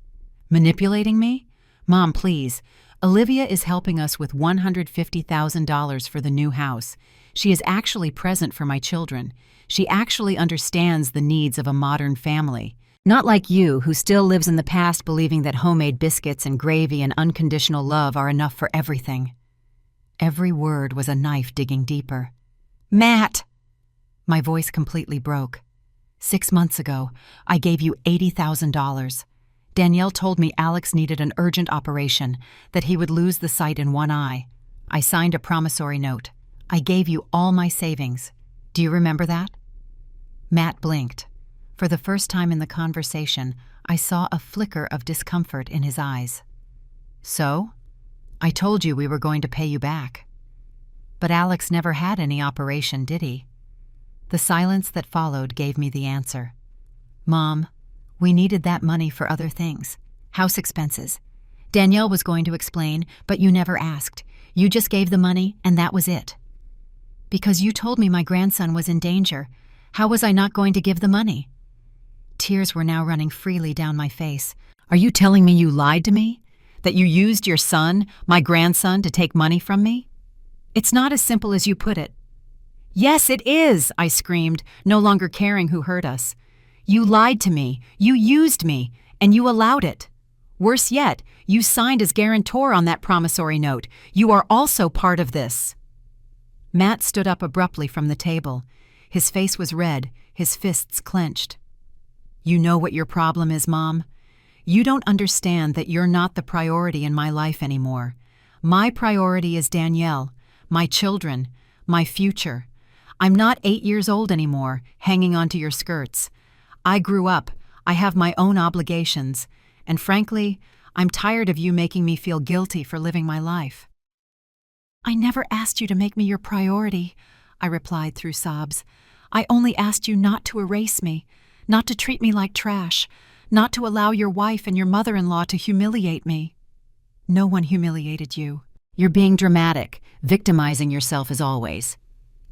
Manipulating me? Mom, please. Olivia is helping us with $150,000 for the new house. She is actually present for my children. She actually understands the needs of a modern family. Not like you, who still lives in the past believing that homemade biscuits and gravy and unconditional love are enough for everything. Every word was a knife digging deeper. Matt! My voice completely broke. 6 months ago, I gave you $80,000. Danielle told me Alex needed an urgent operation, that he would lose the sight in one eye. I signed a promissory note. I gave you all my savings. Do you remember that? Matt blinked. For the first time in the conversation, I saw a flicker of discomfort in his eyes. So? I told you we were going to pay you back. But Alex never had any operation, did he? The silence that followed gave me the answer. Mom, we needed that money for other things. House expenses. Danielle was going to explain, but you never asked. You just gave the money, and that was it. Because you told me my grandson was in danger. How was I not going to give the money? Tears were now running freely down my face. Are you telling me you lied to me? That you used your son, my grandson, to take money from me? It's not as simple as you put it. Yes, it is, I screamed, no longer caring who heard us. You lied to me, you used me, and you allowed it. Worse yet, you signed as guarantor on that promissory note. You are also part of this. Matt stood up abruptly from the table. His face was red, his fists clenched. You know what your problem is, Mom? You don't understand that you're not the priority in my life anymore. My priority is Danielle, my children, my future. I'm not 8 years old anymore, hanging onto your skirts. I grew up, I have my own obligations, and frankly, I'm tired of you making me feel guilty for living my life. I never asked you to make me your priority, I replied through sobs. I only asked you not to erase me, not to treat me like trash, not to allow your wife and your mother-in-law to humiliate me. No one humiliated you. You're being dramatic, victimizing yourself as always.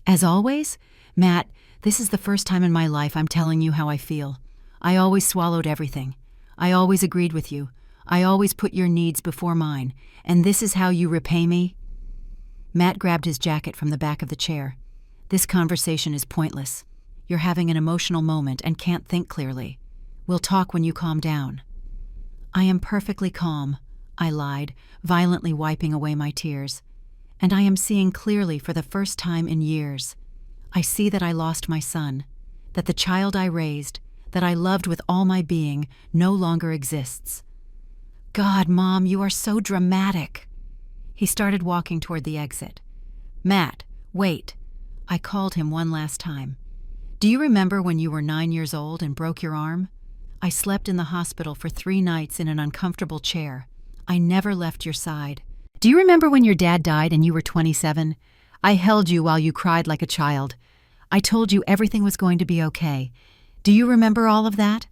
As always? Matt, this is the first time in my life I'm telling you how I feel. I always swallowed everything. I always agreed with you. I always put your needs before mine. And this is how you repay me? Matt grabbed his jacket from the back of the chair. This conversation is pointless. You're having an emotional moment and can't think clearly. We'll talk when you calm down. I am perfectly calm, I lied, violently wiping away my tears. And I am seeing clearly for the first time in years. I see that I lost my son, that the child I raised, that I loved with all my being, no longer exists. God, Mom, you are so dramatic. He started walking toward the exit. Matt, wait. I called him one last time. Do you remember when you were 9 years old and broke your arm? I slept in the hospital for 3 nights in an uncomfortable chair. I never left your side. Do you remember when your dad died and you were 27? I held you while you cried like a child. I told you everything was going to be okay. Do you remember all of that?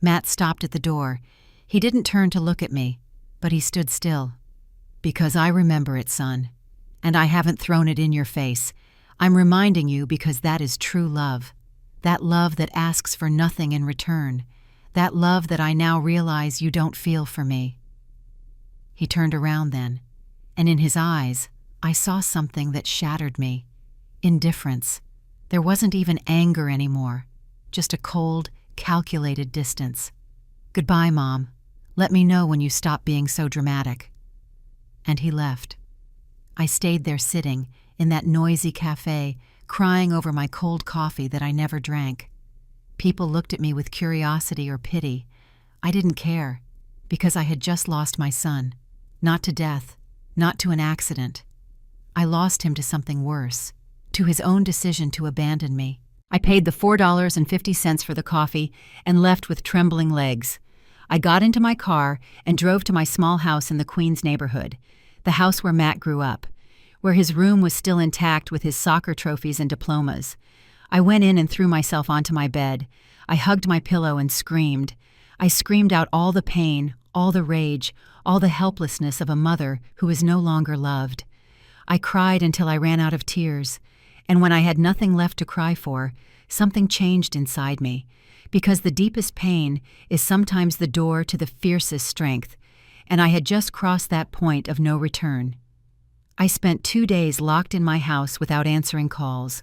Matt stopped at the door. He didn't turn to look at me, but he stood still. Because I remember it, son. And I haven't thrown it in your face. I'm reminding you because that is true love. That love that asks for nothing in return. That love that I now realize you don't feel for me. He turned around then, and in his eyes, I saw something that shattered me. Indifference. There wasn't even anger anymore. Just a cold, calculated distance. Goodbye, Mom. Let me know when you stop being so dramatic. And he left. I stayed there sitting, in that noisy cafe, crying over my cold coffee that I never drank. People looked at me with curiosity or pity. I didn't care, because I had just lost my son. Not to death, not to an accident. I lost him to something worse. to his own decision to abandon me. I paid the $4.50 for the coffee and left with trembling legs. I got into my car and drove to my small house in the Queens neighborhood, the house where Matt grew up, where his room was still intact with his soccer trophies and diplomas. I went in and threw myself onto my bed. I hugged my pillow and screamed. I screamed out all the pain, all the rage, all the helplessness of a mother who is no longer loved. I cried until I ran out of tears, and when I had nothing left to cry for, something changed inside me, because the deepest pain is sometimes the door to the fiercest strength, and I had just crossed that point of no return. I spent 2 days locked in my house without answering calls,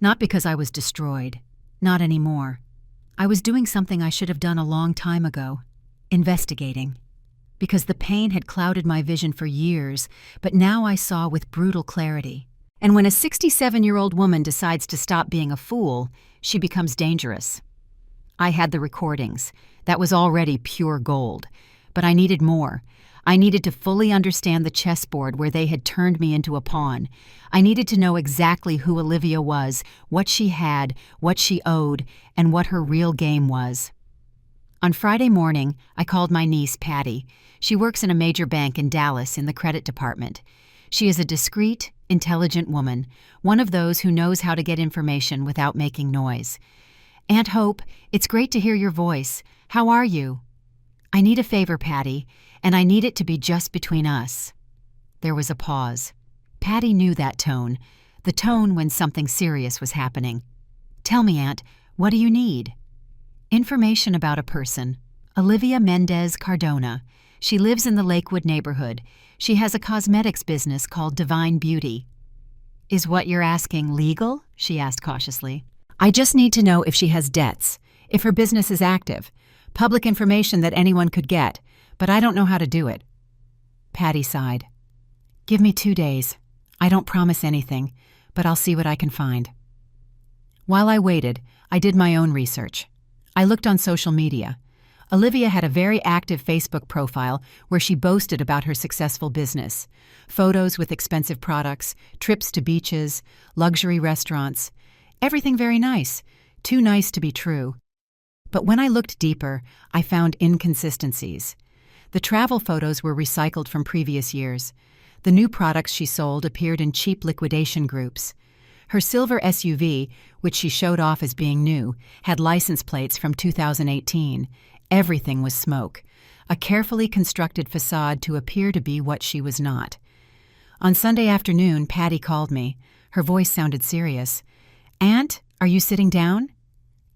not because I was destroyed, not anymore. I was doing something I should have done a long time ago, investigating, because the pain had clouded my vision for years, but now I saw with brutal clarity. And when a 67-year-old woman decides to stop being a fool, she becomes dangerous. I had the recordings. That was already pure gold. But I needed more. I needed to fully understand the chessboard where they had turned me into a pawn. I needed to know exactly who Olivia was, what she had, what she owed, and what her real game was. On Friday morning, I called my niece, Patty. She works in a major bank in Dallas in the credit department. She is a discreet, intelligent woman, one of those who knows how to get information without making noise. Aunt Hope, it's great to hear your voice. How are you? I need a favor, Patty, and I need it to be just between us. There was a pause. Patty knew that tone, the tone when something serious was happening. Tell me, Aunt, what do you need? Information about a person. Olivia Mendez Cardona. She lives in the Lakewood neighborhood. She has a cosmetics business called Divine Beauty. Is what you're asking legal? She asked cautiously. I just need to know if she has debts, if her business is active, public information that anyone could get, but I don't know how to do it. Patty sighed. Give me 2 days. I don't promise anything, but I'll see what I can find. While I waited, I did my own research. I looked on social media. Olivia had a very active Facebook profile where she boasted about her successful business. Photos with expensive products, trips to beaches, luxury restaurants. Everything very nice, too nice to be true. But when I looked deeper, I found inconsistencies. The travel photos were recycled from previous years. The new products she sold appeared in cheap liquidation groups. Her silver SUV, which she showed off as being new, had license plates from 2018. Everything was smoke, a carefully constructed facade to appear to be what she was not. On Sunday afternoon, Patty called me. Her voice sounded serious. Aunt, are you sitting down?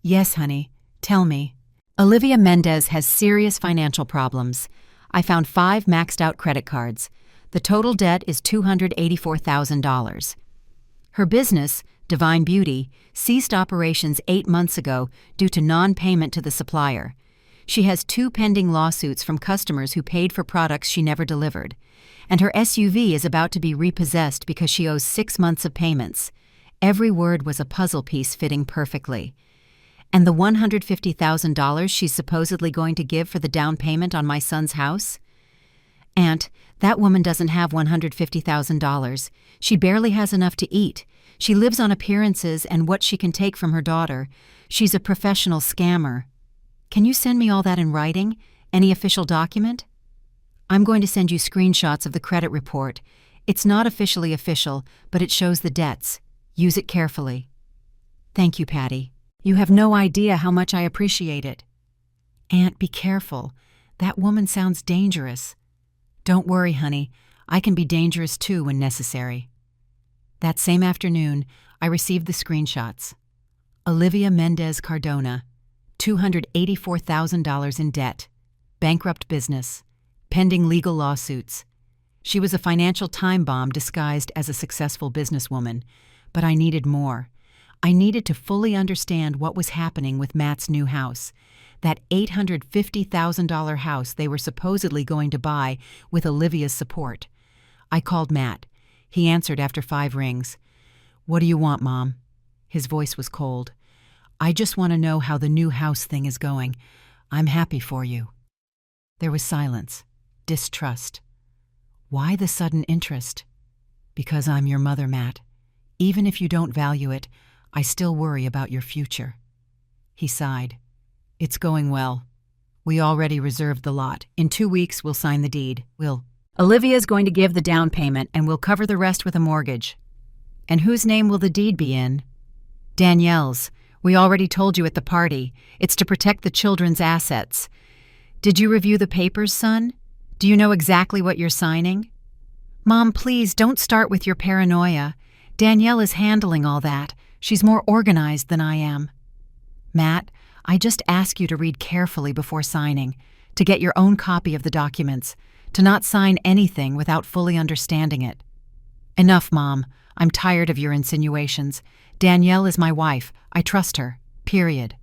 Yes, honey. Tell me. Olivia Mendez has serious financial problems. I found 5 maxed-out credit cards. The total debt is $284,000. Her business, Divine Beauty, ceased operations 8 months ago due to non-payment to the supplier. She has 2 pending lawsuits from customers who paid for products she never delivered. And her SUV is about to be repossessed because she owes 6 months of payments. Every word was a puzzle piece fitting perfectly. And the $150,000 she's supposedly going to give for the down payment on my son's house? Aunt, that woman doesn't have $150,000. She barely has enough to eat. She lives on appearances and what she can take from her daughter. She's a professional scammer. Can you send me all that in writing? Any official document? I'm going to send you screenshots of the credit report. It's not officially official, but it shows the debts. Use it carefully. Thank you, Patty. You have no idea how much I appreciate it. Aunt, be careful. That woman sounds dangerous. Don't worry, honey. I can be dangerous too when necessary. That same afternoon, I received the screenshots. Olivia Mendez Cardona, $284,000 in debt, bankrupt business, pending legal lawsuits. She was a financial time bomb disguised as a successful businesswoman, but I needed more. I needed to fully understand what was happening with Matt's new house, that $850,000 house they were supposedly going to buy with Olivia's support. I called Matt. He answered after 5 rings. What do you want, Mom? His voice was cold. I just want to know how the new house thing is going. I'm happy for you. There was silence, distrust. Why the sudden interest? Because I'm your mother, Matt. Even if you don't value it, I still worry about your future." He sighed. "It's going well. We already reserved the lot. In 2 weeks, we'll sign the deed. Olivia's going to give the down payment, and we'll cover the rest with a mortgage." "And whose name will the deed be in?" "Danielle's. We already told you at the party. It's to protect the children's assets. Did you review the papers, son? Do you know exactly what you're signing?" "Mom, please don't start with your paranoia. Danielle is handling all that. She's more organized than I am." "Matt, I just ask you to read carefully before signing, to get your own copy of the documents, to not sign anything without fully understanding it." "Enough, Mom. I'm tired of your insinuations. Danielle is my wife. I trust her. Period."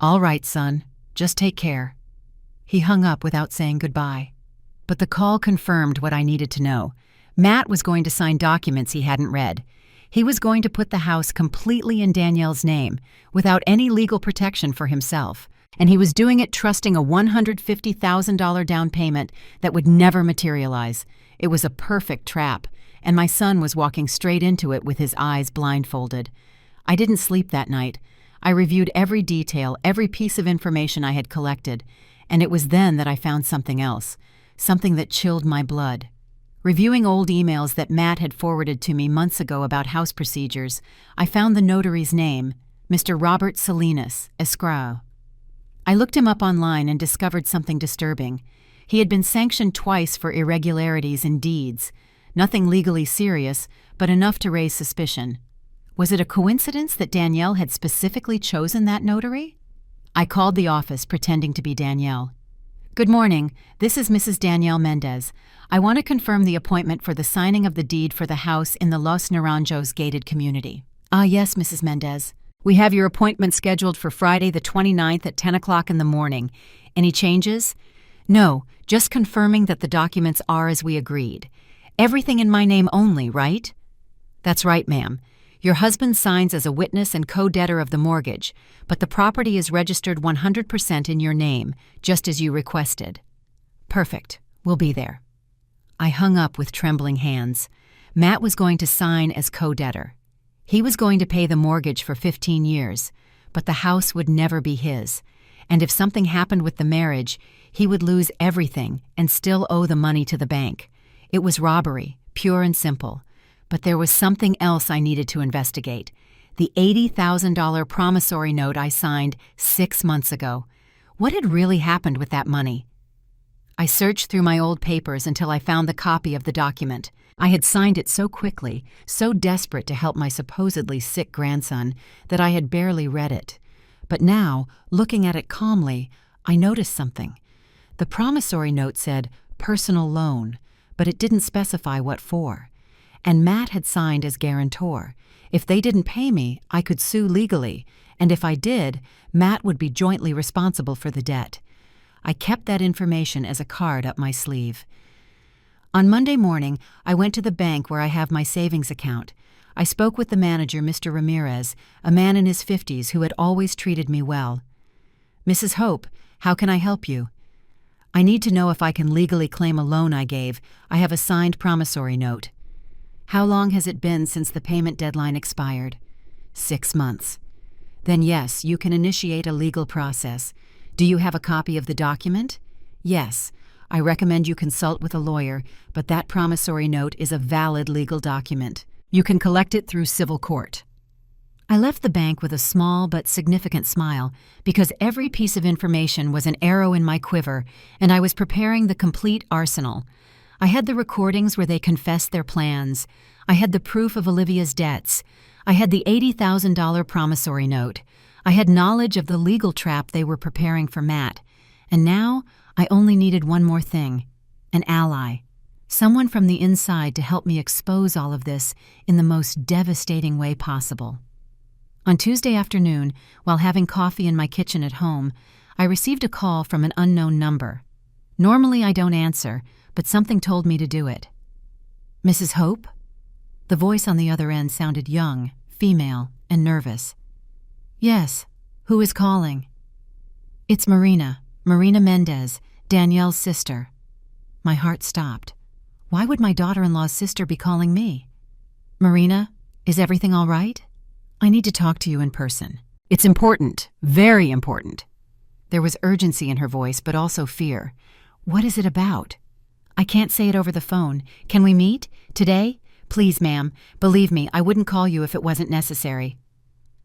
"All right, son. Just take care." He hung up without saying goodbye. But the call confirmed what I needed to know. Matt was going to sign documents he hadn't read. He was going to put the house completely in Danielle's name, without any legal protection for himself. And he was doing it trusting a $150,000 down payment that would never materialize. It was a perfect trap, and my son was walking straight into it with his eyes blindfolded. I didn't sleep that night. I reviewed every detail, every piece of information I had collected, and it was then that I found something else, something that chilled my blood. Reviewing old emails that Matt had forwarded to me months ago about house procedures, I found the notary's name, Mr. Robert Salinas, Esquire. I looked him up online and discovered something disturbing. He had been sanctioned twice for irregularities in deeds. Nothing legally serious, but enough to raise suspicion. Was it a coincidence that Danielle had specifically chosen that notary? I called the office pretending to be Danielle. "Good morning. This is Mrs. Danielle Mendez. I want to confirm the appointment for the signing of the deed for the house in the Los Naranjos gated community." "Ah, yes, Mrs. Mendez. We have your appointment scheduled for Friday the 29th at 10 o'clock in the morning. Any changes?" "No, just confirming that the documents are as we agreed. Everything in my name only, right?" "That's right, ma'am. Your husband signs as a witness and co-debtor of the mortgage, but the property is registered 100% in your name, just as you requested." "Perfect. We'll be there." I hung up with trembling hands. Matt was going to sign as co-debtor. He was going to pay the mortgage for 15 years, but the house would never be his. And if something happened with the marriage, he would lose everything and still owe the money to the bank. It was robbery, pure and simple. But there was something else I needed to investigate. The $80,000 promissory note I signed 6 months ago. What had really happened with that money? I searched through my old papers until I found the copy of the document. I had signed it so quickly, so desperate to help my supposedly sick grandson, that I had barely read it. But now, looking at it calmly, I noticed something. The promissory note said, "personal loan," but it didn't specify what for. And Matt had signed as guarantor. If they didn't pay me, I could sue legally, and if I did, Matt would be jointly responsible for the debt. I kept that information as a card up my sleeve. On Monday morning, I went to the bank where I have my savings account. I spoke with the manager, Mr. Ramirez, a man in his 50s who had always treated me well. "Mrs. Hope, how can I help you?" "I need to know if I can legally claim a loan I gave. I have a signed promissory note." "How long has it been since the payment deadline expired?" 6 months. "Then yes, you can initiate a legal process. Do you have a copy of the document?" "Yes. I recommend you consult with a lawyer, but that promissory note is a valid legal document. You can collect it through civil court." I left the bank with a small but significant smile, because every piece of information was an arrow in my quiver, and I was preparing the complete arsenal. I had the recordings where they confessed their plans. I had the proof of Olivia's debts. I had the $80,000 promissory note. I had knowledge of the legal trap they were preparing for Matt. And now I only needed one more thing: an ally. Someone from the inside to help me expose all of this in the most devastating way possible. On Tuesday afternoon, while having coffee in my kitchen at home, I received a call from an unknown number. Normally I don't answer, but something told me to do it. "Mrs. Hope?" The voice on the other end sounded young, female, and nervous. "Yes. Who is calling?" "It's Marina Mendez, Danielle's sister." My heart stopped. Why would my daughter-in-law's sister be calling me? "Marina, Is everything all right? I need to talk to you in person. It's important, very important. There was urgency in her voice, but also fear. What is it about? I can't say it over the phone. Can we meet? Today? Please, ma'am. Believe me, I wouldn't call you if it wasn't necessary.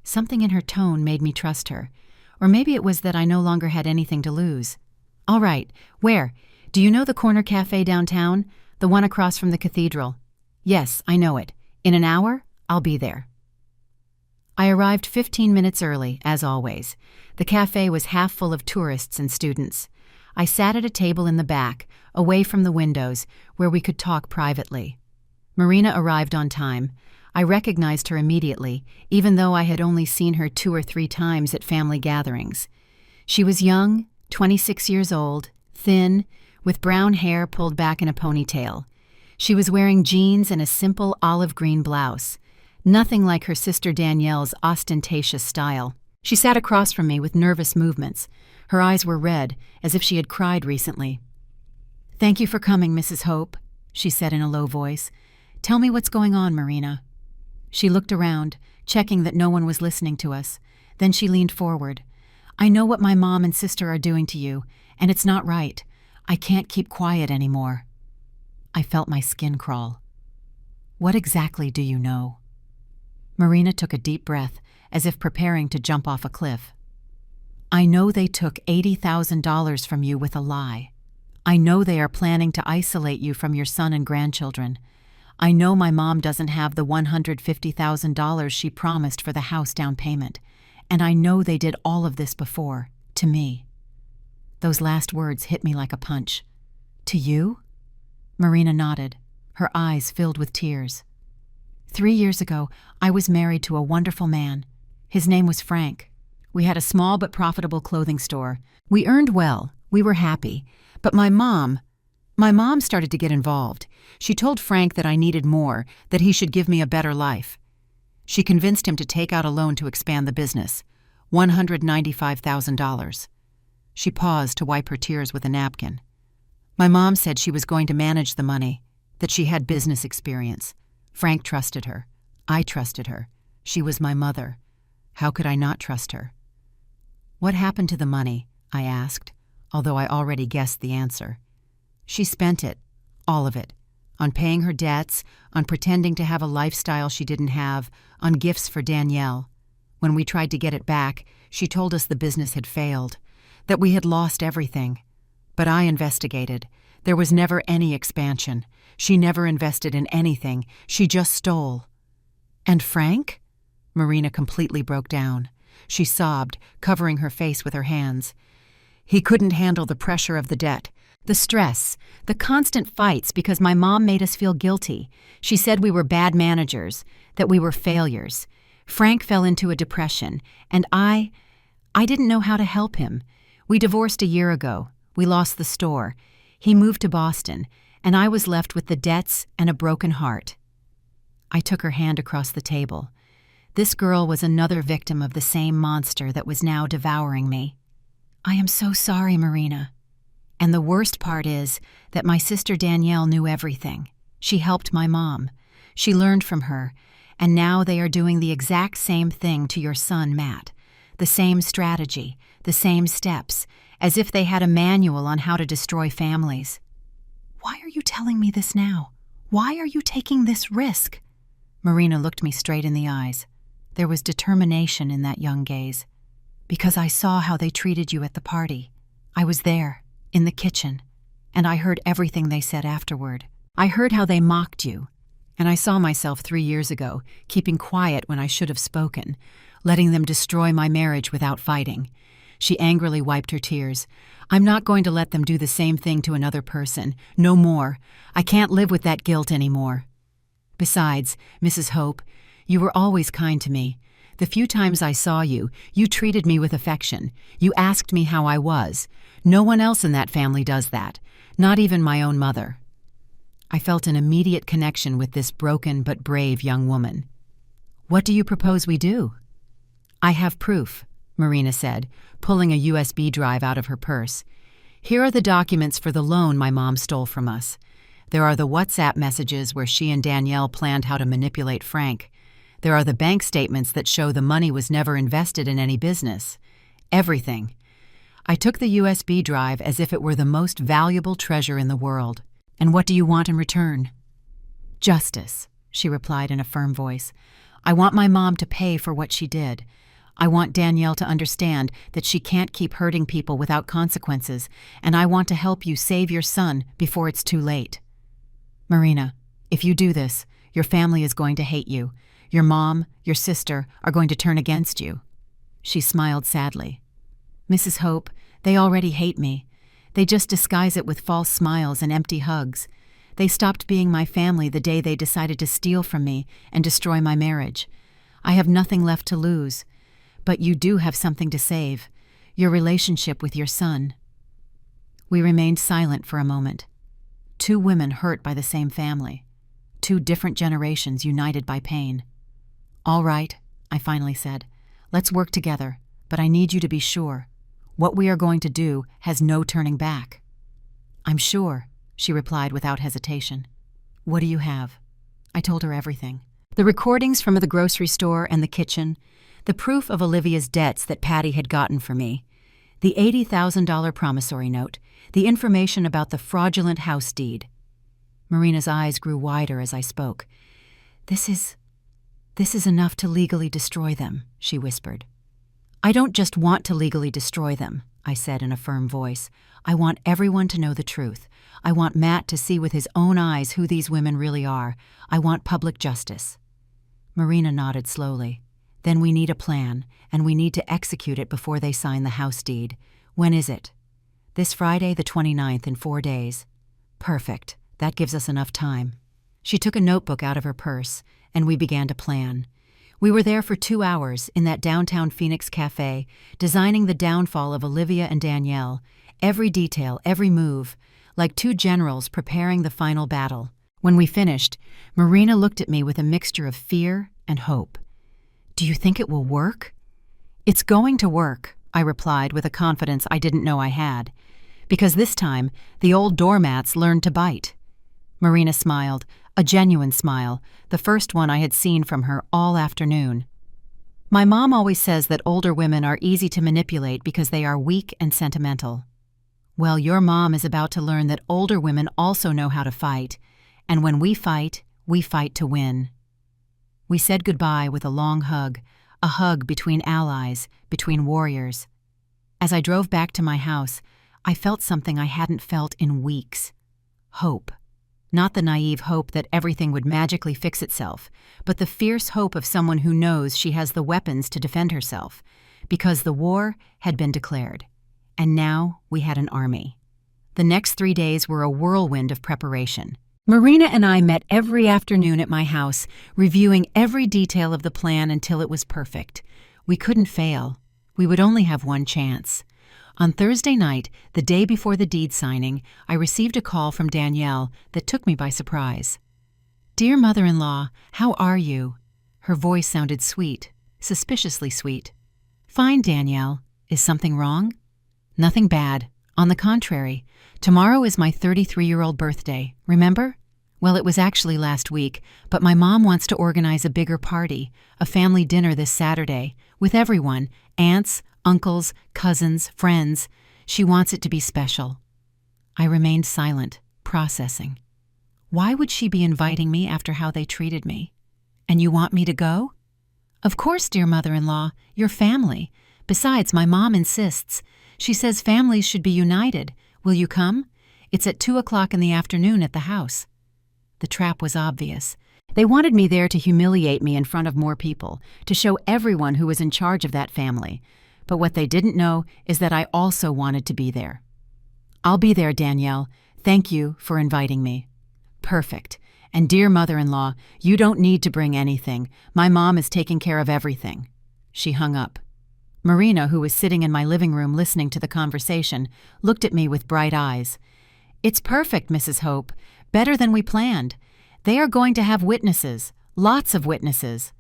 Something in her tone made me trust her. Or maybe it was that I no longer had anything to lose. All right. Where? Do you know the corner cafe downtown? The one across from the cathedral? Yes, I know it. In an hour, I'll be there. I arrived 15 minutes early, as always. The cafe was half full of tourists and students. I sat at a table in the back, away from the windows, where we could talk privately. Marina arrived on time. I recognized her immediately, even though I had only seen her 2 or 3 times at family gatherings. She was young, 26 years old, thin, with brown hair pulled back in a ponytail. She was wearing jeans and a simple olive green blouse. Nothing like her sister Danielle's ostentatious style. She sat across from me with nervous movements. Her eyes were red, as if she had cried recently. "Thank you for coming, Mrs. Hope," she said in a low voice. "Tell me what's going on, Marina." She looked around, checking that no one was listening to us. Then she leaned forward. "I know what my mom and sister are doing to you, and it's not right. I can't keep quiet anymore." I felt my skin crawl. "What exactly do you know?" Marina took a deep breath, as if preparing to jump off a cliff. "I know they took $80,000 from you with a lie. I know they are planning to isolate you from your son and grandchildren. I know my mom doesn't have the $150,000 she promised for the house down payment. And I know they did all of this before, to me." Those last words hit me like a punch. "To you?" Marina nodded, her eyes filled with tears. 3 years ago, I was married to a wonderful man. His name was Frank. We had a small but profitable clothing store. We earned well. We were happy. But my mom started to get involved. She told Frank that I needed more, that he should give me a better life. She convinced him to take out a loan to expand the business, $195,000. She paused to wipe her tears with a napkin. My mom said she was going to manage the money, that she had business experience. Frank trusted her. I trusted her. She was my mother. How could I not trust her? "What happened to the money?" I asked, although I already guessed the answer. "She spent it, all of it, on paying her debts, on pretending to have a lifestyle she didn't have, on gifts for Danielle. When we tried to get it back, she told us the business had failed, that we had lost everything. But I investigated. There was never any expansion. She never invested in anything. She just stole." "And Frank?" Marina completely broke down. She sobbed, covering her face with her hands. "He couldn't handle the pressure of the debt, the stress, the constant fights because my mom made us feel guilty. She said we were bad managers, that we were failures. Frank fell into a depression, and I didn't know how to help him. We divorced a year ago. We lost the store. He moved to Boston, and I was left with the debts and a broken heart." I took her hand across the table. This girl was another victim of the same monster that was now devouring me. "I am so sorry, Marina. And the worst part is that my sister Danielle knew everything. She helped my mom. She learned from her, and now they are doing the exact same thing to your son, Matt. The same strategy, the same steps, as if they had a manual on how to destroy families." "Why are you telling me this now? Why are you taking this risk?" Marina looked me straight in the eyes. There was determination in that young gaze. "Because I saw how they treated you at the party. I was there, in the kitchen, and I heard everything they said afterward. I heard how they mocked you, and I saw myself 3 years ago, keeping quiet when I should have spoken, letting them destroy my marriage without fighting." She angrily wiped her tears. "I'm not going to let them do the same thing to another person. No more. I can't live with that guilt anymore. Besides, Mrs. Hope, you were always kind to me. The few times I saw you, you treated me with affection. You asked me how I was. No one else in that family does that, not even my own mother." I felt an immediate connection with this broken but brave young woman. "What do you propose we do?" "I have proof," Marina said, pulling a USB drive out of her purse. "Here are the documents for the loan my mom stole from us. There are the WhatsApp messages where she and Danielle planned how to manipulate Frank. There are the bank statements that show the money was never invested in any business. Everything. I took the USB drive as if it were the most valuable treasure in the world. And what do you want in return? Justice, she replied in a firm voice. I want my mom to pay for what she did. I want Danielle to understand that she can't keep hurting people without consequences, and I want to help you save your son before it's too late. Marina, if you do this, your family is going to hate you. Your mom, your sister are going to turn against you. She smiled sadly. Mrs. Hope, they already hate me. They just disguise it with false smiles and empty hugs. They stopped being my family the day they decided to steal from me and destroy my marriage. I have nothing left to lose. But you do have something to save, your relationship with your son. We remained silent for a moment. Two women hurt by the same family. Two different generations united by pain. All right, I finally said. Let's work together, but I need you to be sure. What we are going to do has no turning back. I'm sure, she replied without hesitation. What do you have? I told her everything. The recordings from the grocery store and the kitchen, the proof of Olivia's debts that Patty had gotten for me, the $80,000 promissory note, the information about the fraudulent house deed. Marina's eyes grew wider as I spoke. This is enough to legally destroy them, she whispered. I don't just want to legally destroy them, I said in a firm voice. I want everyone to know the truth. I want Matt to see with his own eyes who these women really are. I want public justice. Marina nodded slowly. Then we need a plan, and we need to execute it before they sign the house deed. When is it? This Friday, the 29th, in 4 days. Perfect. That gives us enough time. She took a notebook out of her purse, and we began to plan. We were there for 2 hours in that downtown Phoenix cafe, designing the downfall of Olivia and Danielle, every detail, every move, like two generals preparing the final battle. When we finished, Marina looked at me with a mixture of fear and hope. Do you think it will work? It's going to work, I replied with a confidence I didn't know I had, because this time the old doormats learned to bite. Marina smiled, a genuine smile, the first one I had seen from her all afternoon. My mom always says that older women are easy to manipulate because they are weak and sentimental. Well, your mom is about to learn that older women also know how to fight, and when we fight to win. We said goodbye with a long hug, a hug between allies, between warriors. As I drove back to my house, I felt something I hadn't felt in weeks. Hope. Not the naive hope that everything would magically fix itself, but the fierce hope of someone who knows she has the weapons to defend herself, because the war had been declared. And now we had an army. The next 3 days were a whirlwind of preparation. Marina and I met every afternoon at my house, reviewing every detail of the plan until it was perfect. We couldn't fail. We would only have one chance. On Thursday night, the day before the deed signing, I received a call from Danielle that took me by surprise. Dear mother-in-law, how are you? Her voice sounded sweet, suspiciously sweet. Fine, Danielle. Is something wrong? Nothing bad. On the contrary, tomorrow is my 33-year-old birthday, remember? Well, it was actually last week, but my mom wants to organize a bigger party, a family dinner this Saturday, with everyone, aunts, uncles, cousins, friends. She wants it to be special. I remained silent, processing. Why would she be inviting me after how they treated me? And you want me to go? Of course, dear mother-in-law, your family. Besides, my mom insists. She says families should be united. Will you come? It's at 2:00 in the afternoon at the house. The trap was obvious. They wanted me there to humiliate me in front of more people, to show everyone who was in charge of that family. But what they didn't know is that I also wanted to be there. I'll be there, Danielle. Thank you for inviting me. Perfect. And dear mother-in-law, you don't need to bring anything. My mom is taking care of everything. She hung up. Marina, who was sitting in my living room listening to the conversation, looked at me with bright eyes. It's perfect, Mrs. Hope. Better than we planned. They are going to have witnesses. Lots of witnesses.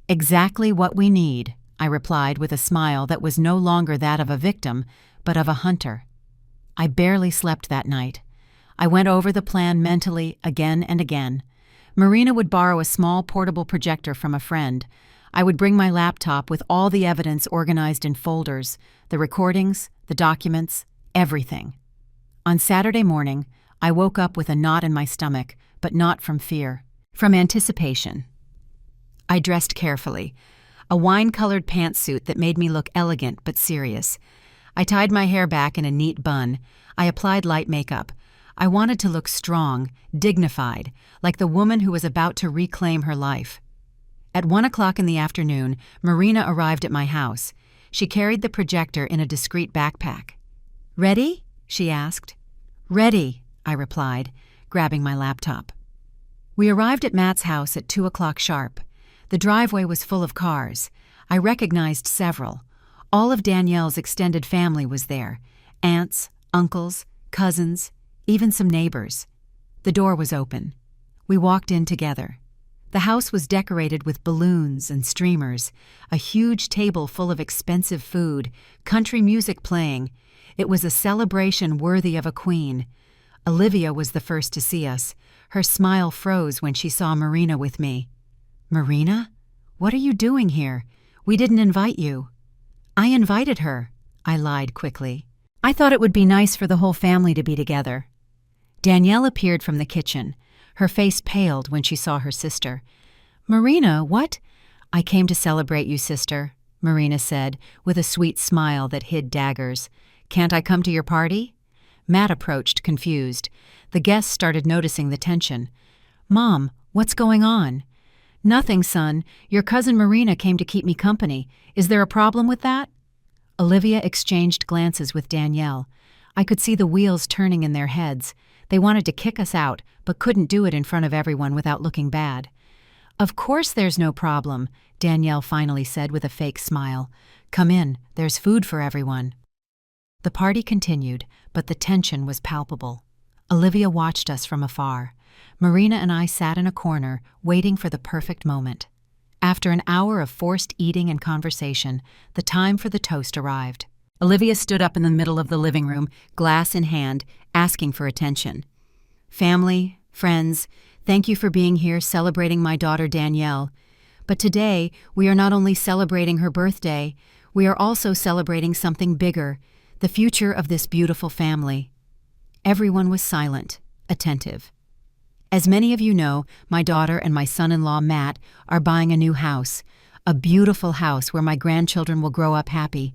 Exactly what we need, I replied with a smile that was no longer that of a victim, but of a hunter. I barely slept that night. I went over the plan mentally again and again. Marina would borrow a small portable projector from a friend. I would bring my laptop with all the evidence organized in folders, the recordings, the documents, everything. On Saturday morning, I woke up with a knot in my stomach, but not from fear, from anticipation. I dressed carefully, a wine-colored pantsuit that made me look elegant but serious. I tied my hair back in a neat bun. I applied light makeup. I wanted to look strong, dignified, like the woman who was about to reclaim her life. At 1 o'clock in the afternoon, Marina arrived at my house. She carried the projector in a discreet backpack. "Ready?" she asked. "Ready," I replied, grabbing my laptop. We arrived at Matt's house at 2 o'clock sharp. The driveway was full of cars. I recognized several. All of Danielle's extended family was there. Aunts, uncles, cousins, even some neighbors. The door was open. We walked in together. The house was decorated with balloons and streamers, a huge table full of expensive food, country music playing. It was a celebration worthy of a queen. Olivia was the first to see us. Her smile froze when she saw Marina with me. "Marina? What are you doing here? We didn't invite you." "I invited her," I lied quickly. "I thought it would be nice for the whole family to be together." Danielle appeared from the kitchen. Her face paled when she saw her sister. "Marina, what?" "I came to celebrate you, sister," Marina said, with a sweet smile that hid daggers. "Can't I come to your party?" Matt approached, confused. The guests started noticing the tension. "Mom, what's going on?" "Nothing, son. Your cousin Marina came to keep me company. Is there a problem with that?" Olivia exchanged glances with Danielle. I could see the wheels turning in their heads. They wanted to kick us out, but couldn't do it in front of everyone without looking bad. "Of course there's no problem," Danielle finally said with a fake smile. "Come in, there's food for everyone." The party continued, but the tension was palpable. Olivia watched us from afar. Marina and I sat in a corner, waiting for the perfect moment. After an hour of forced eating and conversation, the time for the toast arrived. Olivia stood up in the middle of the living room, glass in hand, asking for attention. "Family, friends, thank you for being here celebrating my daughter Danielle. But today, we are not only celebrating her birthday, we are also celebrating something bigger, the future of this beautiful family." Everyone was silent, attentive. As many of you know, my daughter and my son-in-law Matt are buying a new house, a beautiful house where my grandchildren will grow up happy.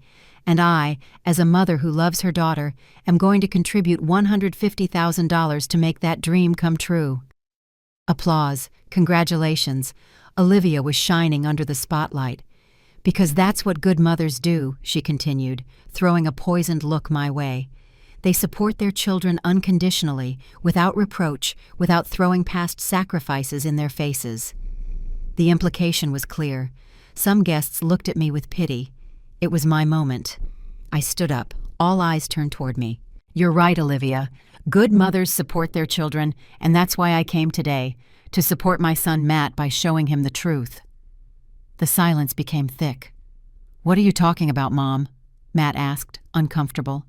And I, as a mother who loves her daughter, am going to contribute $150,000 to make that dream come true. Applause, congratulations. Olivia was shining under the spotlight. "Because that's what good mothers do," she continued, throwing a poisoned look my way. "They support their children unconditionally, without reproach, without throwing past sacrifices in their faces." The implication was clear. Some guests looked at me with pity. It was my moment. I stood up, all eyes turned toward me. "You're right, Olivia. Good mothers support their children, and that's why I came today, to support my son Matt by showing him the truth." The silence became thick. "What are you talking about, Mom?" Matt asked, uncomfortable.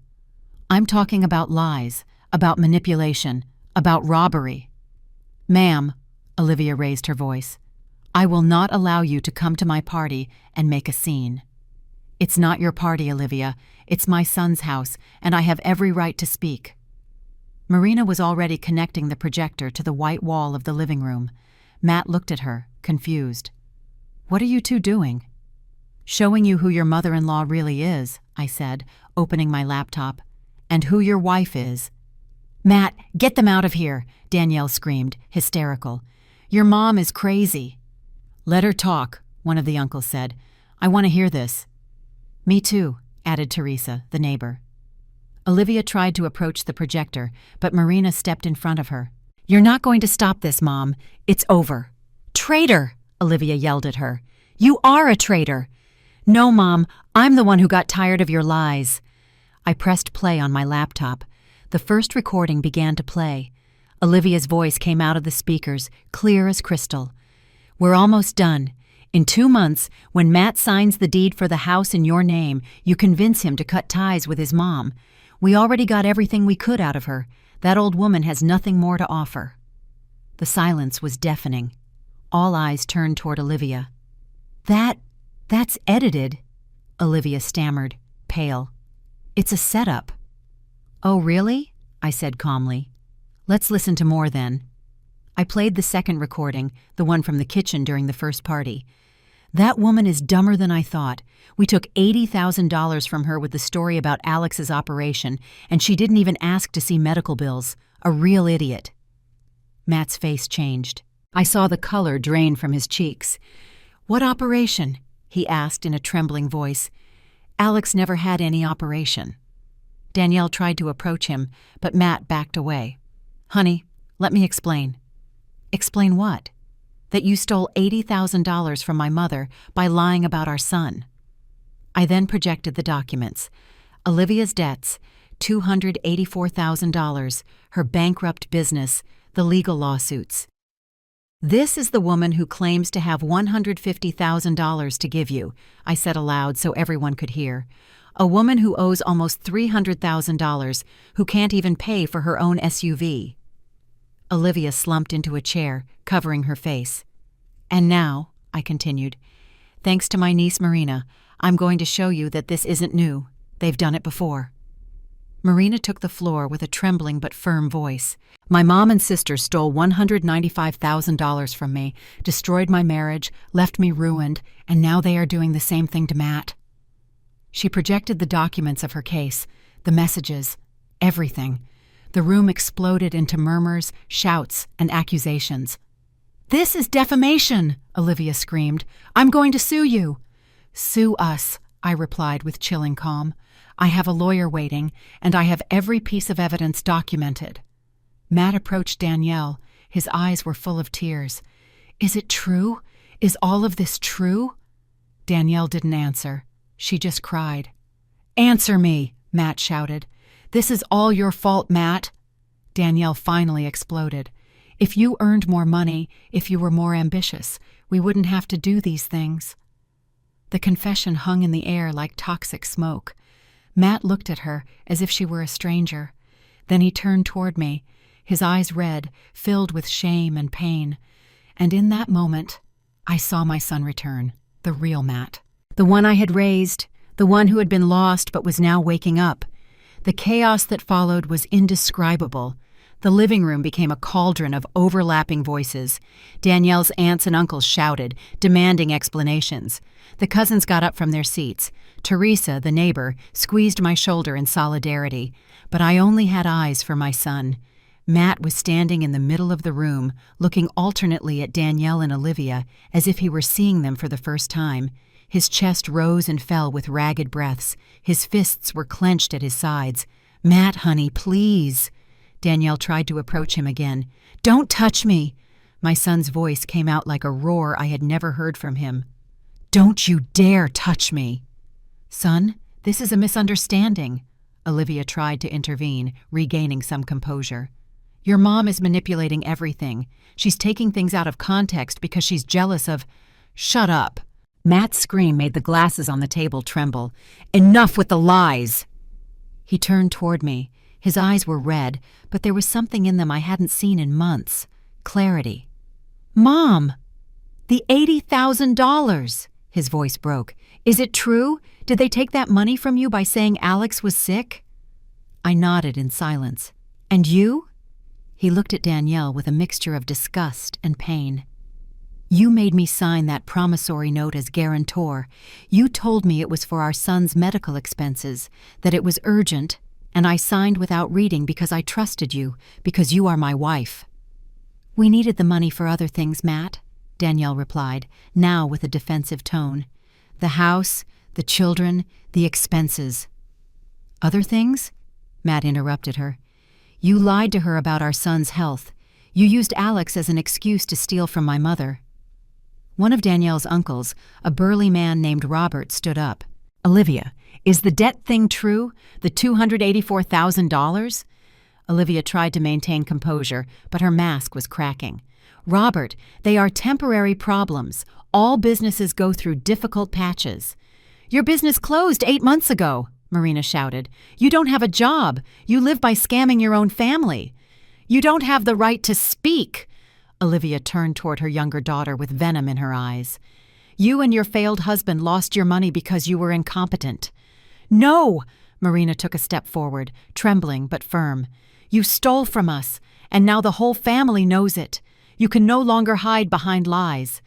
"I'm talking about lies, about manipulation, about robbery." "Ma'am," Olivia raised her voice, "I will not allow you to come to my party and make a scene." "It's not your party, Olivia. It's my son's house, and I have every right to speak." Marina was already connecting the projector to the white wall of the living room. Matt looked at her, confused. "What are you two doing?" "Showing you who your mother-in-law really is," I said, opening my laptop, "and who your wife is." "Matt, get them out of here!" Danielle screamed, hysterical. "Your mom is crazy." "Let her talk," one of the uncles said. "I want to hear this." "Me too," added Teresa, the neighbor. Olivia tried to approach the projector, but Marina stepped in front of her. "You're not going to stop this, Mom. It's over." "Traitor!" Olivia yelled at her. "You are a traitor!" "No, Mom, I'm the one who got tired of your lies." I pressed play on my laptop. The first recording began to play. Olivia's voice came out of the speakers, clear as crystal. "We're almost done. In 2 months, when Matt signs the deed for the house in your name, you convince him to cut ties with his mom. We already got everything we could out of her. That old woman has nothing more to offer." The silence was deafening. All eyes turned toward Olivia. That's edited," Olivia stammered, pale. "It's a setup." "Oh, really?" I said calmly. "Let's listen to more then." I played the second recording, the one from the kitchen during the first party. "That woman is dumber than I thought. We took $80,000 from her with the story about Alex's operation, and she didn't even ask to see medical bills. A real idiot." Matt's face changed. I saw the color drain from his cheeks. "What operation?" he asked in a trembling voice. "Alex never had any operation." Danielle tried to approach him, but Matt backed away. "Honey, let me explain." "Explain what?" "That you stole $80,000 from my mother by lying about our son." I then projected the documents. Olivia's debts, $284,000, her bankrupt business, the legal lawsuits. "This is the woman who claims to have $150,000 to give you," I said aloud so everyone could hear. "A woman who owes almost $300,000, who can't even pay for her own SUV." Olivia slumped into a chair, covering her face. "And now," I continued, "thanks to my niece Marina, I'm going to show you that this isn't new. They've done it before." Marina took the floor with a trembling but firm voice. "My mom and sister stole $195,000 from me, destroyed my marriage, left me ruined, and now they are doing the same thing to Matt." She projected the documents of her case, the messages, everything. The room exploded into murmurs, shouts, and accusations. "This is defamation!" Olivia screamed. "I'm going to sue you." "Sue us," I replied with chilling calm. "I have a lawyer waiting, and I have every piece of evidence documented." Matt approached Danielle. His eyes were full of tears. "Is it true? Is all of this true?" Danielle didn't answer. She just cried. "Answer me!" Matt shouted. "This is all your fault, Matt." Danielle finally exploded. "If you earned more money, if you were more ambitious, we wouldn't have to do these things." The confession hung in the air like toxic smoke. Matt looked at her as if she were a stranger. Then he turned toward me, his eyes red, filled with shame and pain. And in that moment, I saw my son return, the real Matt. The one I had raised, the one who had been lost but was now waking up. The chaos that followed was indescribable. The living room became a cauldron of overlapping voices. Danielle's aunts and uncles shouted, demanding explanations. The cousins got up from their seats. Teresa, the neighbor, squeezed my shoulder in solidarity. But I only had eyes for my son. Matt was standing in the middle of the room, looking alternately at Danielle and Olivia, as if he were seeing them for the first time. His chest rose and fell with ragged breaths. His fists were clenched at his sides. "Matt, honey, please." Danielle tried to approach him again. "Don't touch me." My son's voice came out like a roar I had never heard from him. "Don't you dare touch me." "Son, this is a misunderstanding." Olivia tried to intervene, regaining some composure. "Your mom is manipulating everything. She's taking things out of context because she's jealous of—" "Shut up." Matt's scream made the glasses on the table tremble. "Enough with the lies!" He turned toward me. His eyes were red, but there was something in them I hadn't seen in months. Clarity. "Mom! The $80,000!" His voice broke. "Is it true? Did they take that money from you by saying Alex was sick?" I nodded in silence. "And you?" He looked at Danielle with a mixture of disgust and pain. "You made me sign that promissory note as guarantor. You told me it was for our son's medical expenses, that it was urgent, and I signed without reading because I trusted you, because you are my wife." "We needed the money for other things, Matt," Danielle replied, now with a defensive tone. "The house, the children, the expenses." "Other things?" Matt interrupted her. "You lied to her about our son's health. You used Alex as an excuse to steal from my mother." One of Danielle's uncles, a burly man named Robert, stood up. "Olivia, is the debt thing true? The $284,000? Olivia tried to maintain composure, but her mask was cracking. "Robert, they are temporary problems. All businesses go through difficult patches." "Your business closed 8 months ago," Marina shouted. "You don't have a job. You live by scamming your own family. You don't have the right to speak." Olivia turned toward her younger daughter with venom in her eyes. You and your failed husband lost your money because you were incompetent. No! Marina took a step forward, trembling but firm. You stole from us, and now the whole family knows it. You can no longer hide behind lies.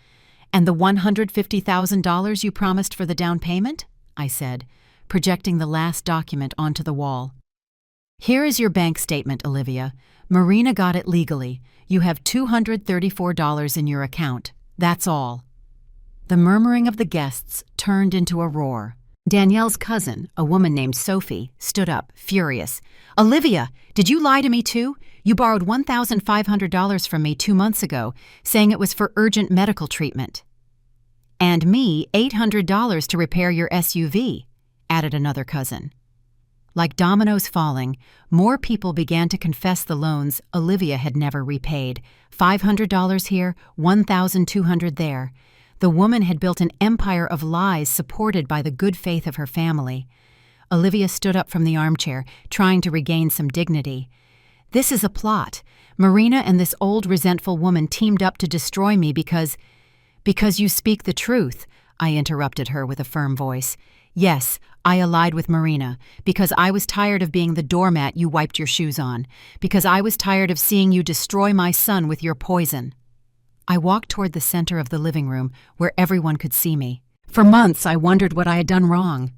And the $150,000 you promised for the down payment? I said, projecting the last document onto the wall. Here is your bank statement, Olivia. Marina got it legally. You have $234 in your account. That's all. The murmuring of the guests turned into a roar. Danielle's cousin, a woman named Sophie, stood up, furious. Olivia, did you lie to me too? You borrowed $1,500 from me 2 months ago, saying it was for urgent medical treatment. And me $800 to repair your SUV, added another cousin. Like dominoes falling, more people began to confess the loans Olivia had never repaid. $500 here, $1,200 there. The woman had built an empire of lies supported by the good faith of her family. Olivia stood up from the armchair, trying to regain some dignity. This is a plot. Marina and this old resentful woman teamed up to destroy me because you speak the truth, I interrupted her with a firm voice. Yes, I allied with Marina, because I was tired of being the doormat you wiped your shoes on, because I was tired of seeing you destroy my son with your poison. I walked toward the center of the living room, where everyone could see me. For months I wondered what I had done wrong,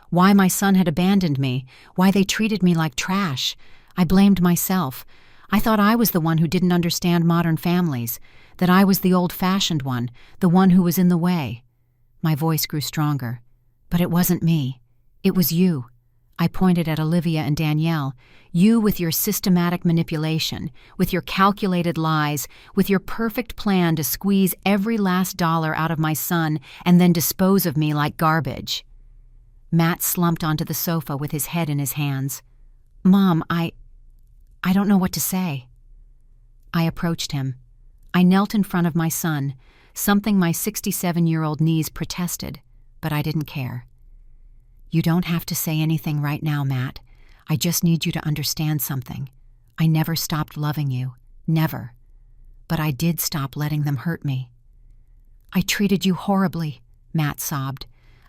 why my son had abandoned me, why they treated me like trash. I blamed myself. I thought I was the one who didn't understand modern families, that I was the old-fashioned one, the one who was in the way. My voice grew stronger. But it wasn't me. It was you. I pointed at Olivia and Danielle. You with your systematic manipulation, with your calculated lies, with your perfect plan to squeeze every last dollar out of my son and then dispose of me like garbage. Matt slumped onto the sofa with his head in his hands. Mom, I don't know what to say. I approached him. I knelt in front of my son, something my 67-year-old knees protested, but I didn't care. You don't have to say anything right now, Matt. I just need you to understand something. I never stopped loving you. Never. But I did stop letting them hurt me. I treated you horribly, Matt sobbed.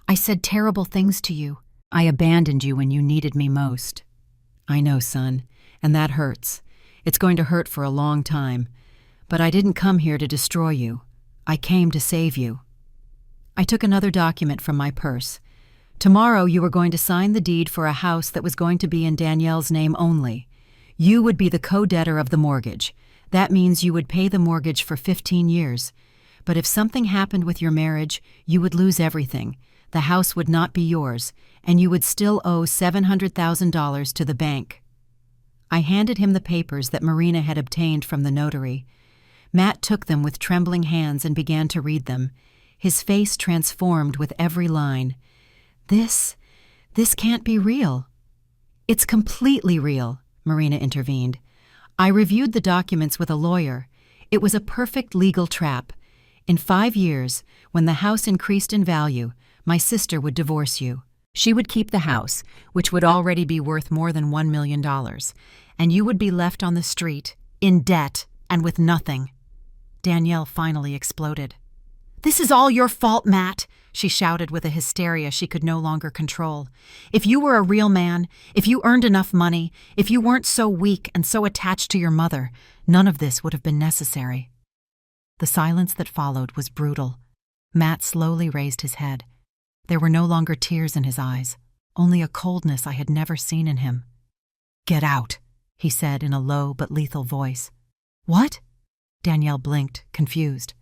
I said terrible things to you. I abandoned you when you needed me most. I know, son, and that hurts. It's going to hurt for a long time. But I didn't come here to destroy you. I came to save you. I took another document from my purse. Tomorrow you were going to sign the deed for a house that was going to be in Danielle's name only. You would be the co-debtor of the mortgage. That means you would pay the mortgage for 15 years. But if something happened with your marriage, you would lose everything. The house would not be yours, and you would still owe $700,000 to the bank. I handed him the papers that Marina had obtained from the notary. Matt took them with trembling hands and began to read them. His face transformed with every line. This can't be real. It's completely real, Marina intervened. I reviewed the documents with a lawyer. It was a perfect legal trap. In 5 years, when the house increased in value, my sister would divorce you. She would keep the house, which would already be worth more than $1 million, and you would be left on the street, in debt, and with nothing. Danielle finally exploded. This is all your fault, Matt, she shouted with a hysteria she could no longer control. If you were a real man, if you earned enough money, if you weren't so weak and so attached to your mother, none of this would have been necessary. The silence that followed was brutal. Matt slowly raised his head. There were no longer tears in his eyes, only a coldness I had never seen in him. Get out, he said in a low but lethal voice. What? Danielle blinked, confused.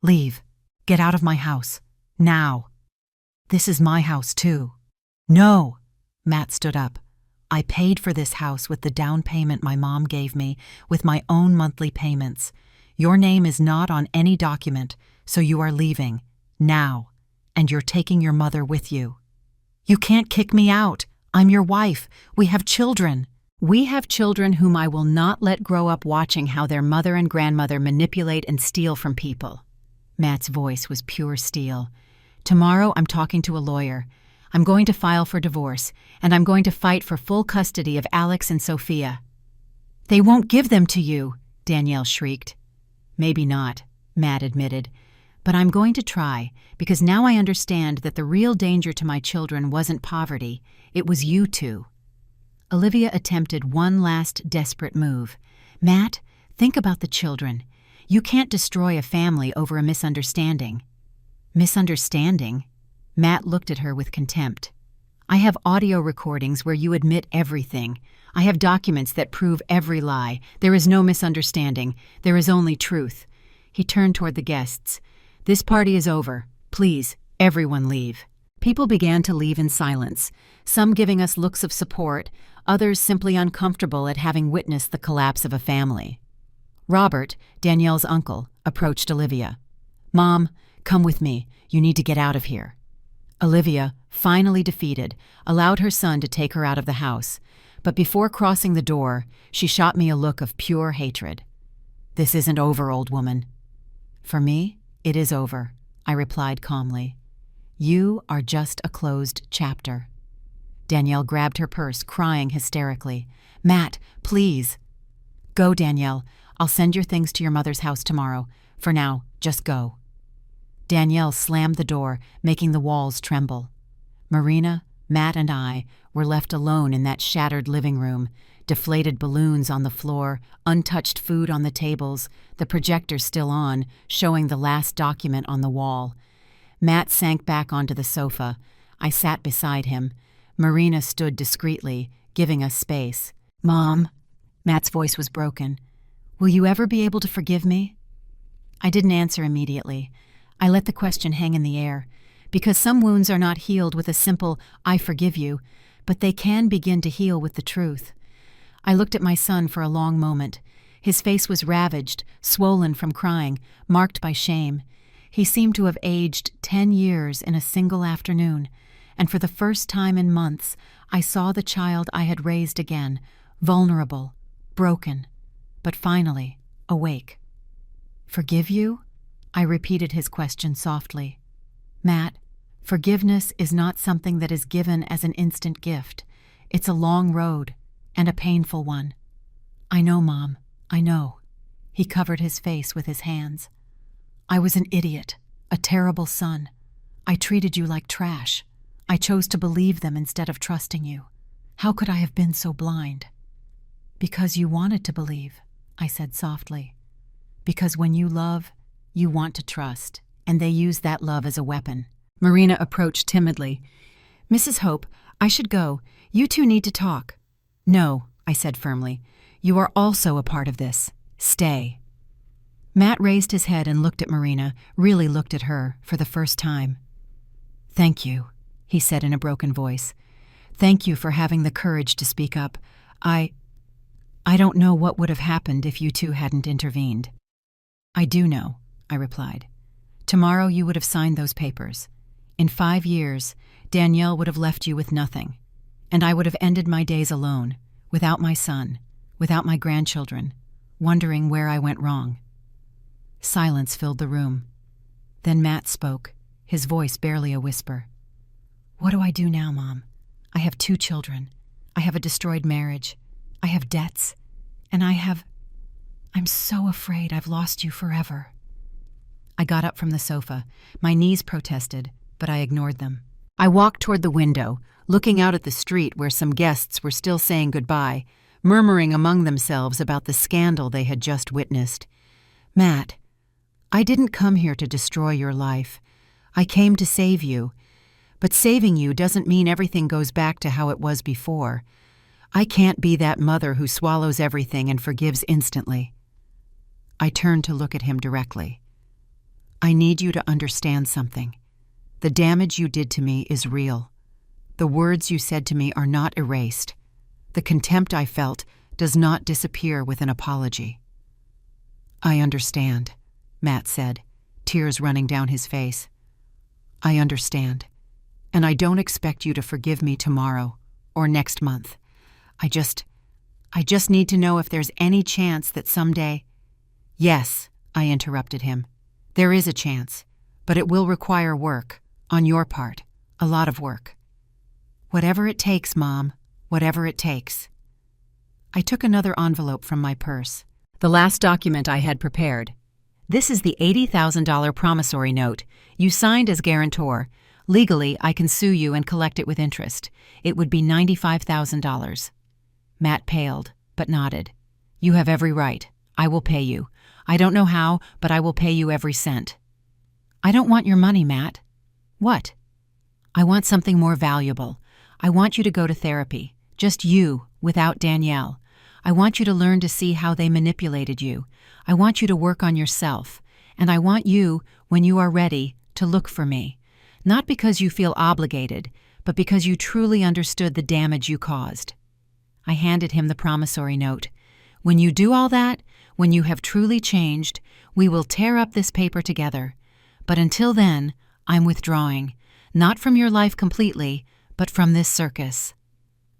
Leave. Get out of my house. Now. This is my house, too. No. Matt stood up. I paid for this house with the down payment my mom gave me, with my own monthly payments. Your name is not on any document, so you are leaving. Now. And you're taking your mother with you. You can't kick me out. I'm your wife. We have children. We have children whom I will not let grow up watching how their mother and grandmother manipulate and steal from people. Matt's voice was pure steel. Tomorrow I'm talking to a lawyer. I'm going to file for divorce, and I'm going to fight for full custody of Alex and Sophia. They won't give them to you, Danielle shrieked. Maybe not, Matt admitted. But I'm going to try, because now I understand that the real danger to my children wasn't poverty, it was you two. Olivia attempted one last desperate move. Matt, think about the children. You can't destroy a family over a misunderstanding. Misunderstanding? Matt looked at her with contempt. I have audio recordings where you admit everything. I have documents that prove every lie. There is no misunderstanding. There is only truth. He turned toward the guests. This party is over. Please, everyone leave. People began to leave in silence, some giving us looks of support, others simply uncomfortable at having witnessed the collapse of a family. Robert, Danielle's uncle, approached Olivia. Mom, come with me. You need to get out of here. Olivia, finally defeated, allowed her son to take her out of the house, but before crossing the door, she shot me a look of pure hatred. This isn't over, old woman. For me, it is over, I replied calmly. You are just a closed chapter. Danielle grabbed her purse, crying hysterically. Matt, please. Go, Danielle. I'll send your things to your mother's house tomorrow. For now, just go. Danielle slammed the door, making the walls tremble. Marina, Matt, and I were left alone in that shattered living room, deflated balloons on the floor, untouched food on the tables, the projector still on, showing the last document on the wall. Matt sank back onto the sofa. I sat beside him. Marina stood discreetly, giving us space. Mom, Matt's voice was broken. Will you ever be able to forgive me? I didn't answer immediately. I let the question hang in the air, because some wounds are not healed with a simple, I forgive you, but they can begin to heal with the truth. I looked at my son for a long moment. His face was ravaged, swollen from crying, marked by shame. He seemed to have aged 10 years in a single afternoon, and for the first time in months, I saw the child I had raised again, vulnerable, broken, but finally awake. Forgive you? I repeated his question softly. Matt, forgiveness is not something that is given as an instant gift. It's a long road, and a painful one. I know, Mom, I know. He covered his face with his hands. I was an idiot, a terrible son. I treated you like trash. I chose to believe them instead of trusting you. How could I have been so blind? Because you wanted to believe, I said softly. Because when you love, you want to trust, and they use that love as a weapon. Marina approached timidly. Mrs. Hope, I should go. You two need to talk. No, I said firmly. You are also a part of this. Stay. Matt raised his head and looked at Marina, really looked at her, for the first time. Thank you, he said in a broken voice. Thank you for having the courage to speak up. I don't know what would have happened if you two hadn't intervened. I do know, I replied. Tomorrow you would have signed those papers. In 5 years, Danielle would have left you with nothing, and I would have ended my days alone, without my son, without my grandchildren, wondering where I went wrong. Silence filled the room. Then Matt spoke, his voice barely a whisper. What do I do now, Mom? I have 2 children. I have a destroyed marriage. I have debts. And I'm so afraid I've lost you forever. I got up from the sofa. My knees protested, but I ignored them. I walked toward the window, looking out at the street where some guests were still saying goodbye, murmuring among themselves about the scandal they had just witnessed. Matt, I didn't come here to destroy your life. I came to save you. But saving you doesn't mean everything goes back to how it was before. I can't be that mother who swallows everything and forgives instantly. I turned to look at him directly. I need you to understand something. The damage you did to me is real. The words you said to me are not erased. The contempt I felt does not disappear with an apology. I understand, Matt said, tears running down his face. I understand, and I don't expect you to forgive me tomorrow or next month. I just need to know if there's any chance that someday— Yes, I interrupted him. There is a chance, but it will require work, on your part, a lot of work. Whatever it takes, Mom, whatever it takes. I took another envelope from my purse, the last document I had prepared. This is the $80,000 promissory note. You signed as guarantor. Legally, I can sue you and collect it with interest. It would be $95,000. Matt paled, but nodded. You have every right. I will pay you. I don't know how, but I will pay you every cent. I don't want your money, Matt. What? I want something more valuable. I want you to go to therapy. Just you, without Danielle. I want you to learn to see how they manipulated you. I want you to work on yourself. And I want you, when you are ready, to look for me. Not because you feel obligated, but because you truly understood the damage you caused. I handed him the promissory note. When you do all that, when you have truly changed, we will tear up this paper together. But until then, I'm withdrawing. Not from your life completely, but from this circus.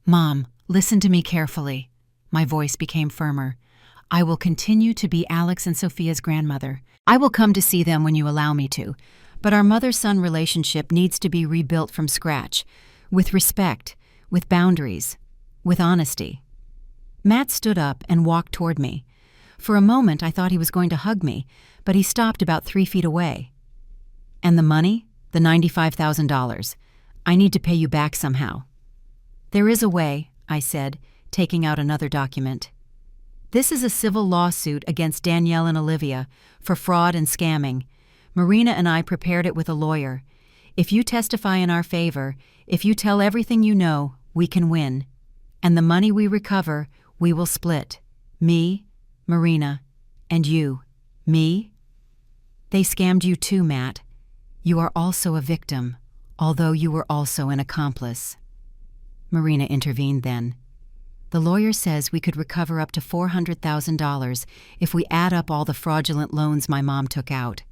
Mom, listen to me carefully. My voice became firmer. I will continue to be Alex and Sophia's grandmother. I will come to see them when you allow me to. But our mother-son relationship needs to be rebuilt from scratch, with respect, with boundaries, with honesty. Matt stood up and walked toward me. For a moment, I thought he was going to hug me, but he stopped about 3 feet away. And the money? The $95,000. I need to pay you back somehow. There is a way, I said, taking out another document. This is a civil lawsuit against Danielle and Olivia for fraud and scamming. Marina and I prepared it with a lawyer. If you testify in our favor, if you tell everything you know, we can win. And the money we recover, we will split. Me, Marina, and you. Me? They scammed you too, Matt. You are also a victim, although you were also an accomplice. Marina intervened then. The lawyer says we could recover up to $400,000 if we add up all the fraudulent loans my mom took out.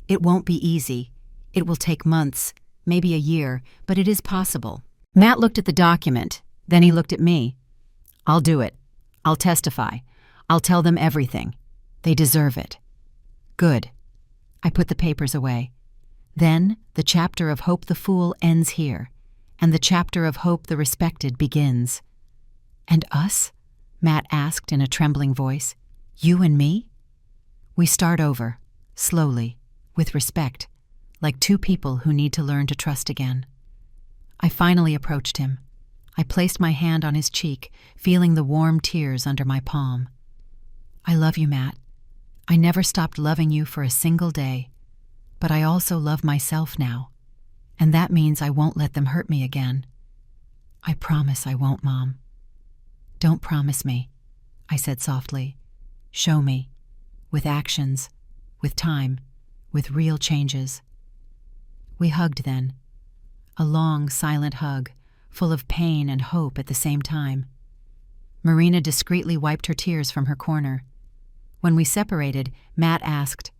It won't be easy. It will take months, maybe a year, but it is possible. Matt looked at the document. Then he looked at me. I'll do it. I'll testify. I'll tell them everything. They deserve it. Good. I put the papers away. Then the chapter of Hope the Fool ends here, and the chapter of Hope the Respected begins. And us? Matt asked in a trembling voice. You and me? We start over, slowly, with respect, like two people who need to learn to trust again. I finally approached him. I placed my hand on his cheek, feeling the warm tears under my palm. I love you, Matt. I never stopped loving you for a single day. But I also love myself now, and that means I won't let them hurt me again. I promise I won't, Mom. Don't promise me, I said softly. Show me, with actions, with time, with real changes. We hugged then, a long, silent hug, full of pain and hope at the same time. Marina discreetly wiped her tears from her corner. When we separated, Matt asked,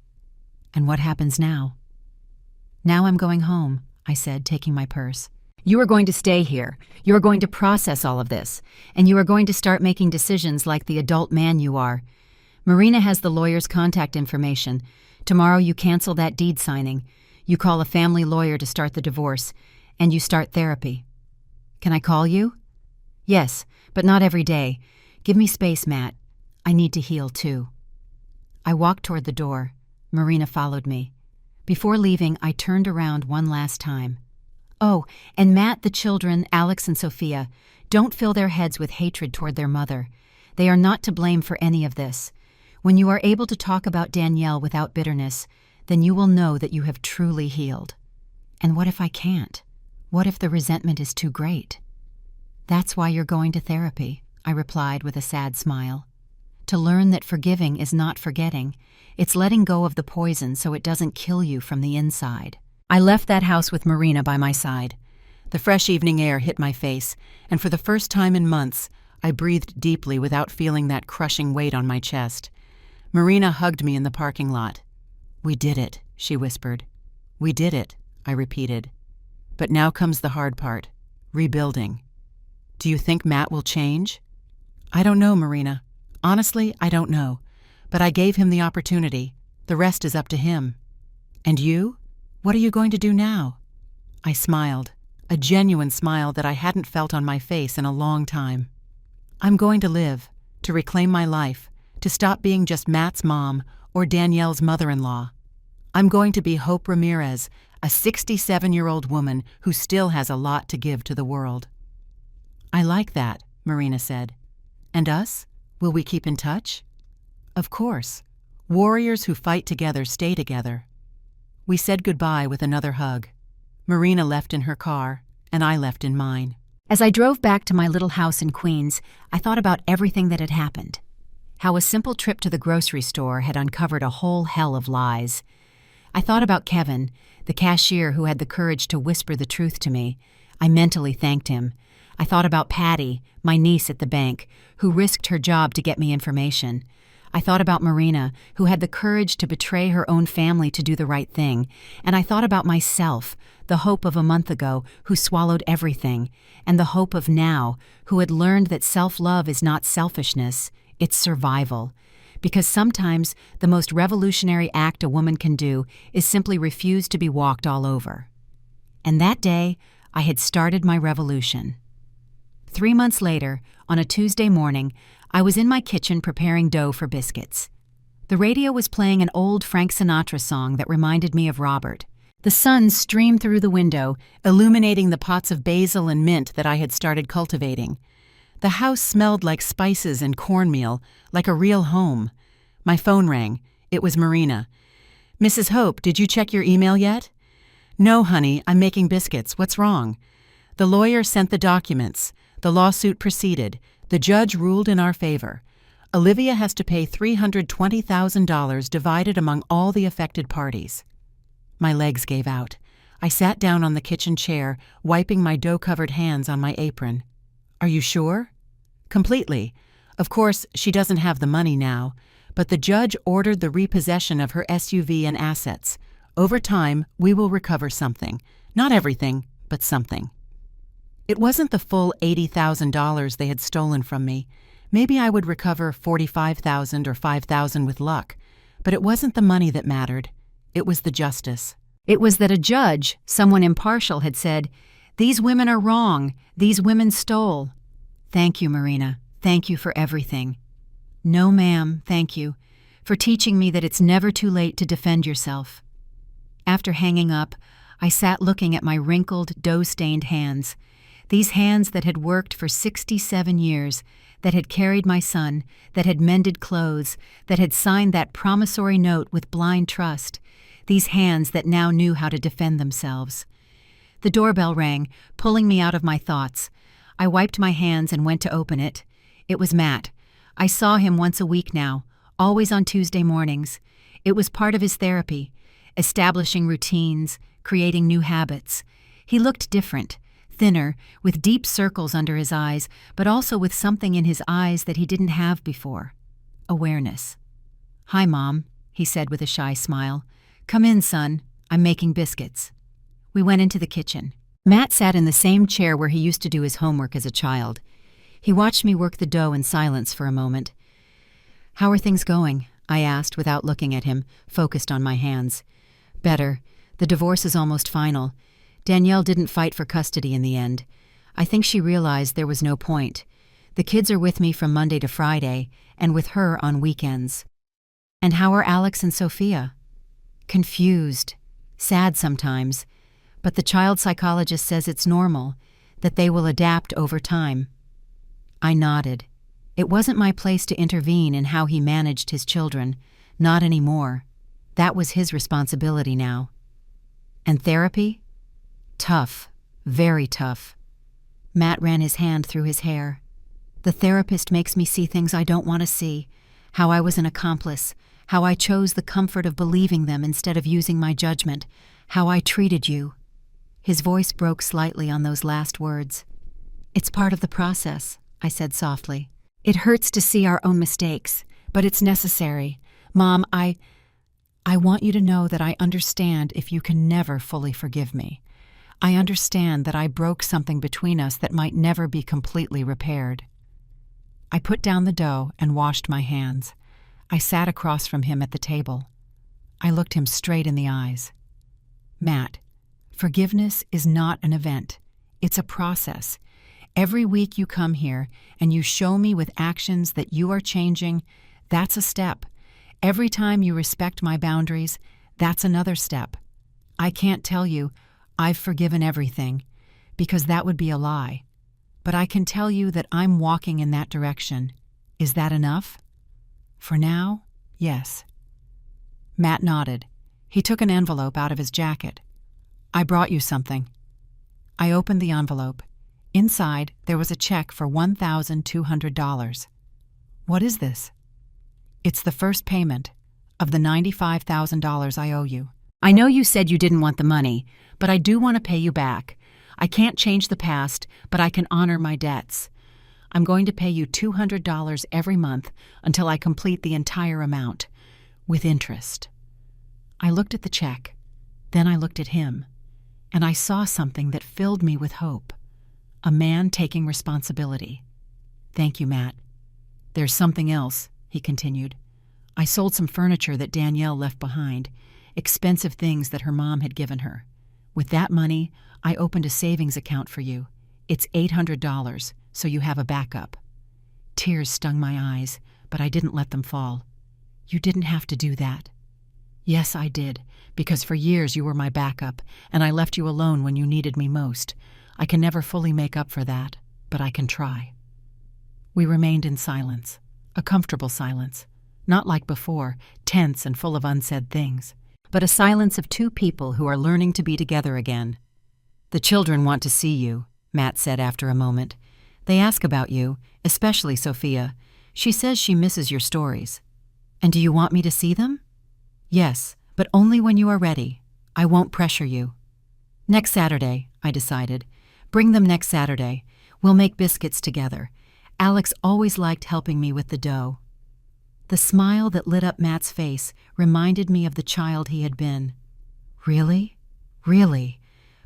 And what happens now? Now I'm going home, I said, taking my purse. You are going to stay here. You are going to process all of this. And you are going to start making decisions like the adult man you are. Marina has the lawyer's contact information. Tomorrow you cancel that deed signing. You call a family lawyer to start the divorce. And you start therapy. Can I call you? Yes, but not every day. Give me space, Matt. I need to heal too. I walked toward the door. Marina followed me. Before leaving, I turned around one last time. Oh, and Matt, the children, Alex and Sophia, don't fill their heads with hatred toward their mother. They are not to blame for any of this. When you are able to talk about Danielle without bitterness, then you will know that you have truly healed. And what if I can't? What if the resentment is too great? That's why you're going to therapy, I replied with a sad smile. To learn that forgiving is not forgetting. It's letting go of the poison so it doesn't kill you from the inside. I left that house with Marina by my side. The fresh evening air hit my face, and for the first time in months, I breathed deeply without feeling that crushing weight on my chest. Marina hugged me in the parking lot. We did it, she whispered. We did it, I repeated. But now comes the hard part, rebuilding. Do you think Matt will change? I don't know, Marina. Honestly, I don't know. But I gave him the opportunity. The rest is up to him. And you? What are you going to do now? I smiled, a genuine smile that I hadn't felt on my face in a long time. I'm going to live, to reclaim my life, to stop being just Matt's mom, or Danielle's mother-in-law. I'm going to be Hope Ramirez, a 67-year-old woman who still has a lot to give to the world." "I like that," Marina said. "And us? Will we keep in touch?" "Of course. Warriors who fight together stay together." We said goodbye with another hug. Marina left in her car, and I left in mine. As I drove back to my little house in Queens, I thought about everything that had happened. How a simple trip to the grocery store had uncovered a whole hell of lies. I thought about Kevin, the cashier who had the courage to whisper the truth to me. I mentally thanked him. I thought about Patty, my niece at the bank, who risked her job to get me information. I thought about Marina, who had the courage to betray her own family to do the right thing. And I thought about myself, the Hope of a month ago, who swallowed everything, and the Hope of now, who had learned that self-love is not selfishness, it's survival. Because sometimes the most revolutionary act a woman can do is simply refuse to be walked all over. And that day, I had started my revolution. 3 months later, on a Tuesday morning, I was in my kitchen preparing dough for biscuits. The radio was playing an old Frank Sinatra song that reminded me of Robert. The sun streamed through the window, illuminating the pots of basil and mint that I had started cultivating. The house smelled like spices and cornmeal, like a real home. My phone rang. It was Marina. "Mrs. Hope, did you check your email yet?" "No, honey, I'm making biscuits. What's wrong?" "The lawyer sent the documents. The lawsuit proceeded. The judge ruled in our favor. Olivia has to pay $320,000 divided among all the affected parties." My legs gave out. I sat down on the kitchen chair, wiping my dough-covered hands on my apron. "Are you sure?" "Completely. Of course, she doesn't have the money now, but the judge ordered the repossession of her SUV and assets. Over time, we will recover something. Not everything, but something." It wasn't the full $80,000 they had stolen from me. Maybe I would recover $45,000 or $5,000 with luck. But it wasn't the money that mattered. It was the justice. It was that a judge, someone impartial, had said, "These women are wrong. These women stole." "Thank you, Marina. Thank you for everything." "No, ma'am, thank you, for teaching me that it's never too late to defend yourself." After hanging up, I sat looking at my wrinkled, dough-stained hands. These hands that had worked for 67 years, that had carried my son, that had mended clothes, that had signed that promissory note with blind trust. These hands that now knew how to defend themselves. The doorbell rang, pulling me out of my thoughts. I wiped my hands and went to open it. It was Matt. I saw him once a week now, always on Tuesday mornings. It was part of his therapy, establishing routines, creating new habits. He looked different, thinner, with deep circles under his eyes, but also with something in his eyes that he didn't have before. Awareness. "Hi, Mom," he said with a shy smile. "Come in, son. I'm making biscuits." We went into the kitchen. Matt sat in the same chair where he used to do his homework as a child. He watched me work the dough in silence for a moment. "How are things going?" I asked without looking at him, focused on my hands. "Better. The divorce is almost final. Danielle didn't fight for custody in the end. I think she realized there was no point. The kids are with me from Monday to Friday, and with her on weekends." "And how are Alex and Sophia?" "Confused. Sad sometimes. But the child psychologist says it's normal, that they will adapt over time." I nodded. It wasn't my place to intervene in how he managed his children. Not anymore. That was his responsibility now. "And therapy?" "Tough. Very tough." Matt ran his hand through his hair. "The therapist makes me see things I don't want to see. How I was an accomplice. How I chose the comfort of believing them instead of using my judgment. How I treated you." His voice broke slightly on those last words. "It's part of the process," I said softly. "It hurts to see our own mistakes, but it's necessary. Mom, I want you to know that I understand if you can never fully forgive me. I understand that I broke something between us that might never be completely repaired." I put down the dough and washed my hands. I sat across from him at the table. I looked him straight in the eyes. "Matt, forgiveness is not an event. It's a process. Every week you come here and you show me with actions that you are changing, that's a step. Every time you respect my boundaries, that's another step. I can't tell you I've forgiven everything, because that would be a lie. But I can tell you that I'm walking in that direction. Is that enough? For now, yes. Matt nodded. He took an envelope out of his jacket. I brought you something. I opened the envelope. Inside, there was a check for $1,200. What is this? It's the first payment of the $95,000 I owe you. I know you said you didn't want the money, but I do want to pay you back. I can't change the past, but I can honor my debts. I'm going to pay you $200 every month until I complete the entire amount, with interest. I looked at the check. Then I looked at him, and I saw something that filled me with hope. A man taking responsibility. Thank you, Matt. There's something else, he continued. I sold some furniture that Danielle left behind, expensive things that her mom had given her. With that money, I opened a savings account for you. It's $800, so you have a backup. Tears stung my eyes, but I didn't let them fall. You didn't have to do that. Yes, I did, because for years you were my backup, and I left you alone when you needed me most. I can never fully make up for that, but I can try. We remained in silence, a comfortable silence, not like before, tense and full of unsaid things, but a silence of two people who are learning to be together again. The children want to see you, Matt said after a moment. They ask about you, especially Sophia. She says she misses your stories. And do you want me to see them? Yes, but only when you are ready. I won't pressure you. Next Saturday, I decided. Bring them next Saturday. We'll make biscuits together. Alex always liked helping me with the dough. The smile that lit up Matt's face reminded me of the child he had been. Really? Really?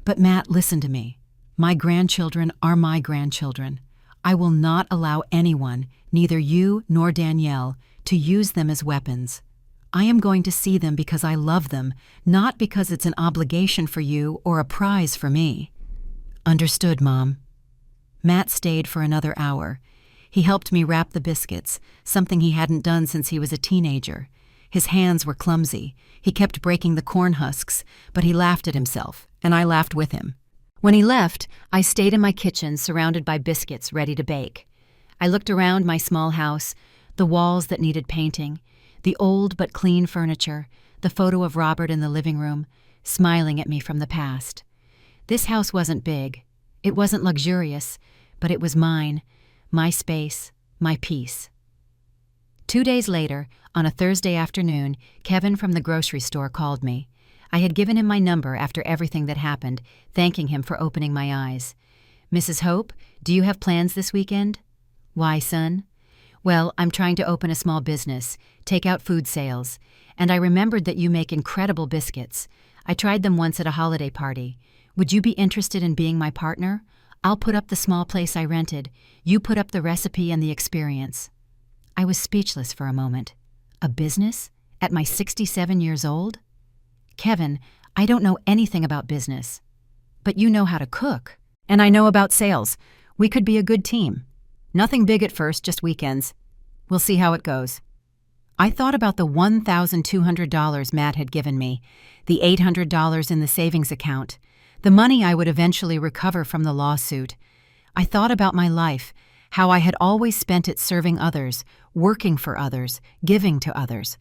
But Matt, listen to me. My grandchildren are my grandchildren. I will not allow anyone, neither you nor Danielle, to use them as weapons. I am going to see them because I love them, not because it's an obligation for you or a prize for me. Understood, Mom. Matt stayed for another hour. He helped me wrap the biscuits, something he hadn't done since he was a teenager. His hands were clumsy. He kept breaking the corn husks, but he laughed at himself, and I laughed with him. When he left, I stayed in my kitchen surrounded by biscuits ready to bake. I looked around my small house, the walls that needed painting, the old but clean furniture, the photo of Robert in the living room, smiling at me from the past. This house wasn't big. It wasn't luxurious, but it was mine, my space, my peace. 2 days later, on a Thursday afternoon, Kevin from the grocery store called me. I had given him my number after everything that happened, thanking him for opening my eyes. Mrs. Hope, do you have plans this weekend? Why, son? Well, I'm trying to open a small business, take out food sales, and I remembered that you make incredible biscuits. I tried them once at a holiday party. Would you be interested in being my partner? I'll put up the small place I rented. You put up the recipe and the experience. I was speechless for a moment. A business? At my 67 years old? Kevin, I don't know anything about business. But you know how to cook. And I know about sales. We could be a good team. Nothing big at first, just weekends. We'll see how it goes. I thought about the $1,200 Matt had given me, the $800 in the savings account, the money I would eventually recover from the lawsuit. I thought about my life, how I had always spent it serving others, working for others, giving to others.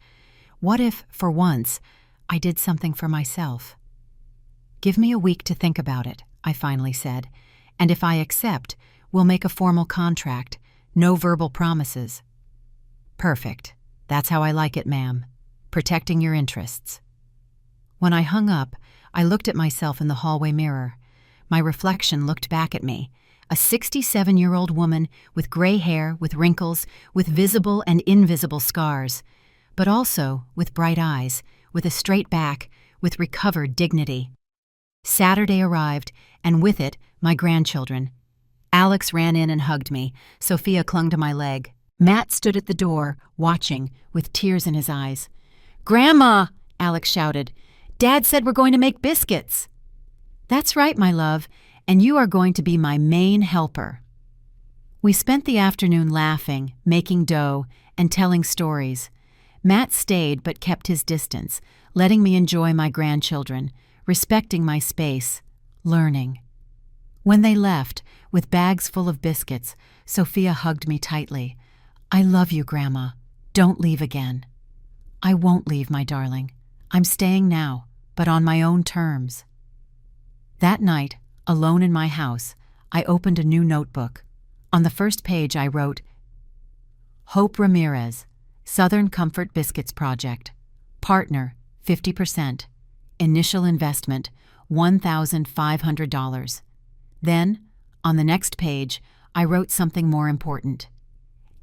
What if, for once, I did something for myself? Give me a week to think about it, I finally said, and if I accept, we'll make a formal contract, no verbal promises. Perfect. That's how I like it, ma'am. Protecting your interests. When I hung up, I looked at myself in the hallway mirror. My reflection looked back at me, a 67-year-old woman with gray hair, with wrinkles, with visible and invisible scars, but also with bright eyes, with a straight back, with recovered dignity. Saturday arrived, and with it, my grandchildren. Alex ran in and hugged me. Sophia clung to my leg. Matt stood at the door, watching, with tears in his eyes. "Grandma!" Alex shouted. "Dad said we're going to make biscuits." "That's right, my love, and you are going to be my main helper." We spent the afternoon laughing, making dough, and telling stories. Matt stayed but kept his distance, letting me enjoy my grandchildren, respecting my space, learning. When they left, with bags full of biscuits, Sophia hugged me tightly. "I love you, Grandma. Don't leave again." "I won't leave, my darling. I'm staying now, but on my own terms." That night, alone in my house, I opened a new notebook. On the first page I wrote, "Hope Ramirez, Southern Comfort Biscuits Project. Partner, 50%. Initial investment, $1,500. Then, on the next page, I wrote something more important.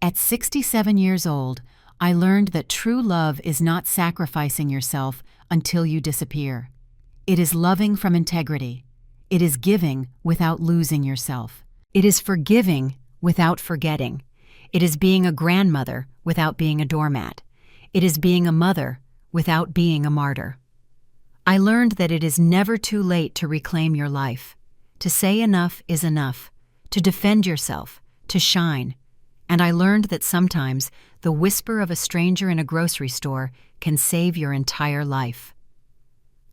At 67 years old, I learned that true love is not sacrificing yourself until you disappear. It is loving from integrity. It is giving without losing yourself. It is forgiving without forgetting. It is being a grandmother without being a doormat. It is being a mother without being a martyr. I learned that it is never too late to reclaim your life. To say enough is enough. To defend yourself. To shine. And I learned that sometimes the whisper of a stranger in a grocery store can save your entire life.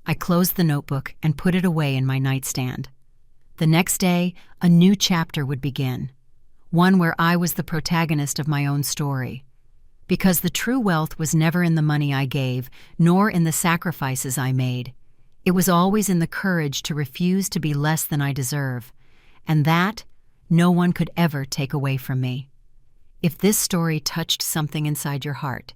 I closed the notebook and put it away in my nightstand. The next day, a new chapter would begin, one where I was the protagonist of my own story. Because the true wealth was never in the money I gave, nor in the sacrifices I made. It was always in the courage to refuse to be less than I deserve, and that no one could ever take away from me. If this story touched something inside your heart,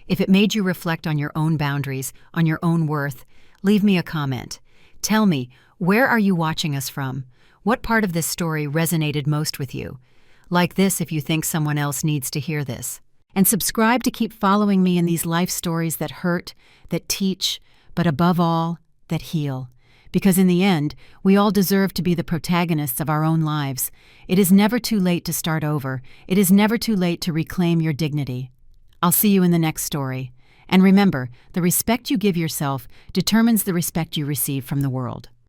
if it made you reflect on your own boundaries, on your own worth, leave me a comment. Tell me, where are you watching us from? What part of this story resonated most with you? Like this if you think someone else needs to hear this. And subscribe to keep following me in these life stories that hurt, that teach, but above all, that heal. Because in the end, we all deserve to be the protagonists of our own lives. It is never too late to start over. It is never too late to reclaim your dignity. I'll see you in the next story. And remember, the respect you give yourself determines the respect you receive from the world.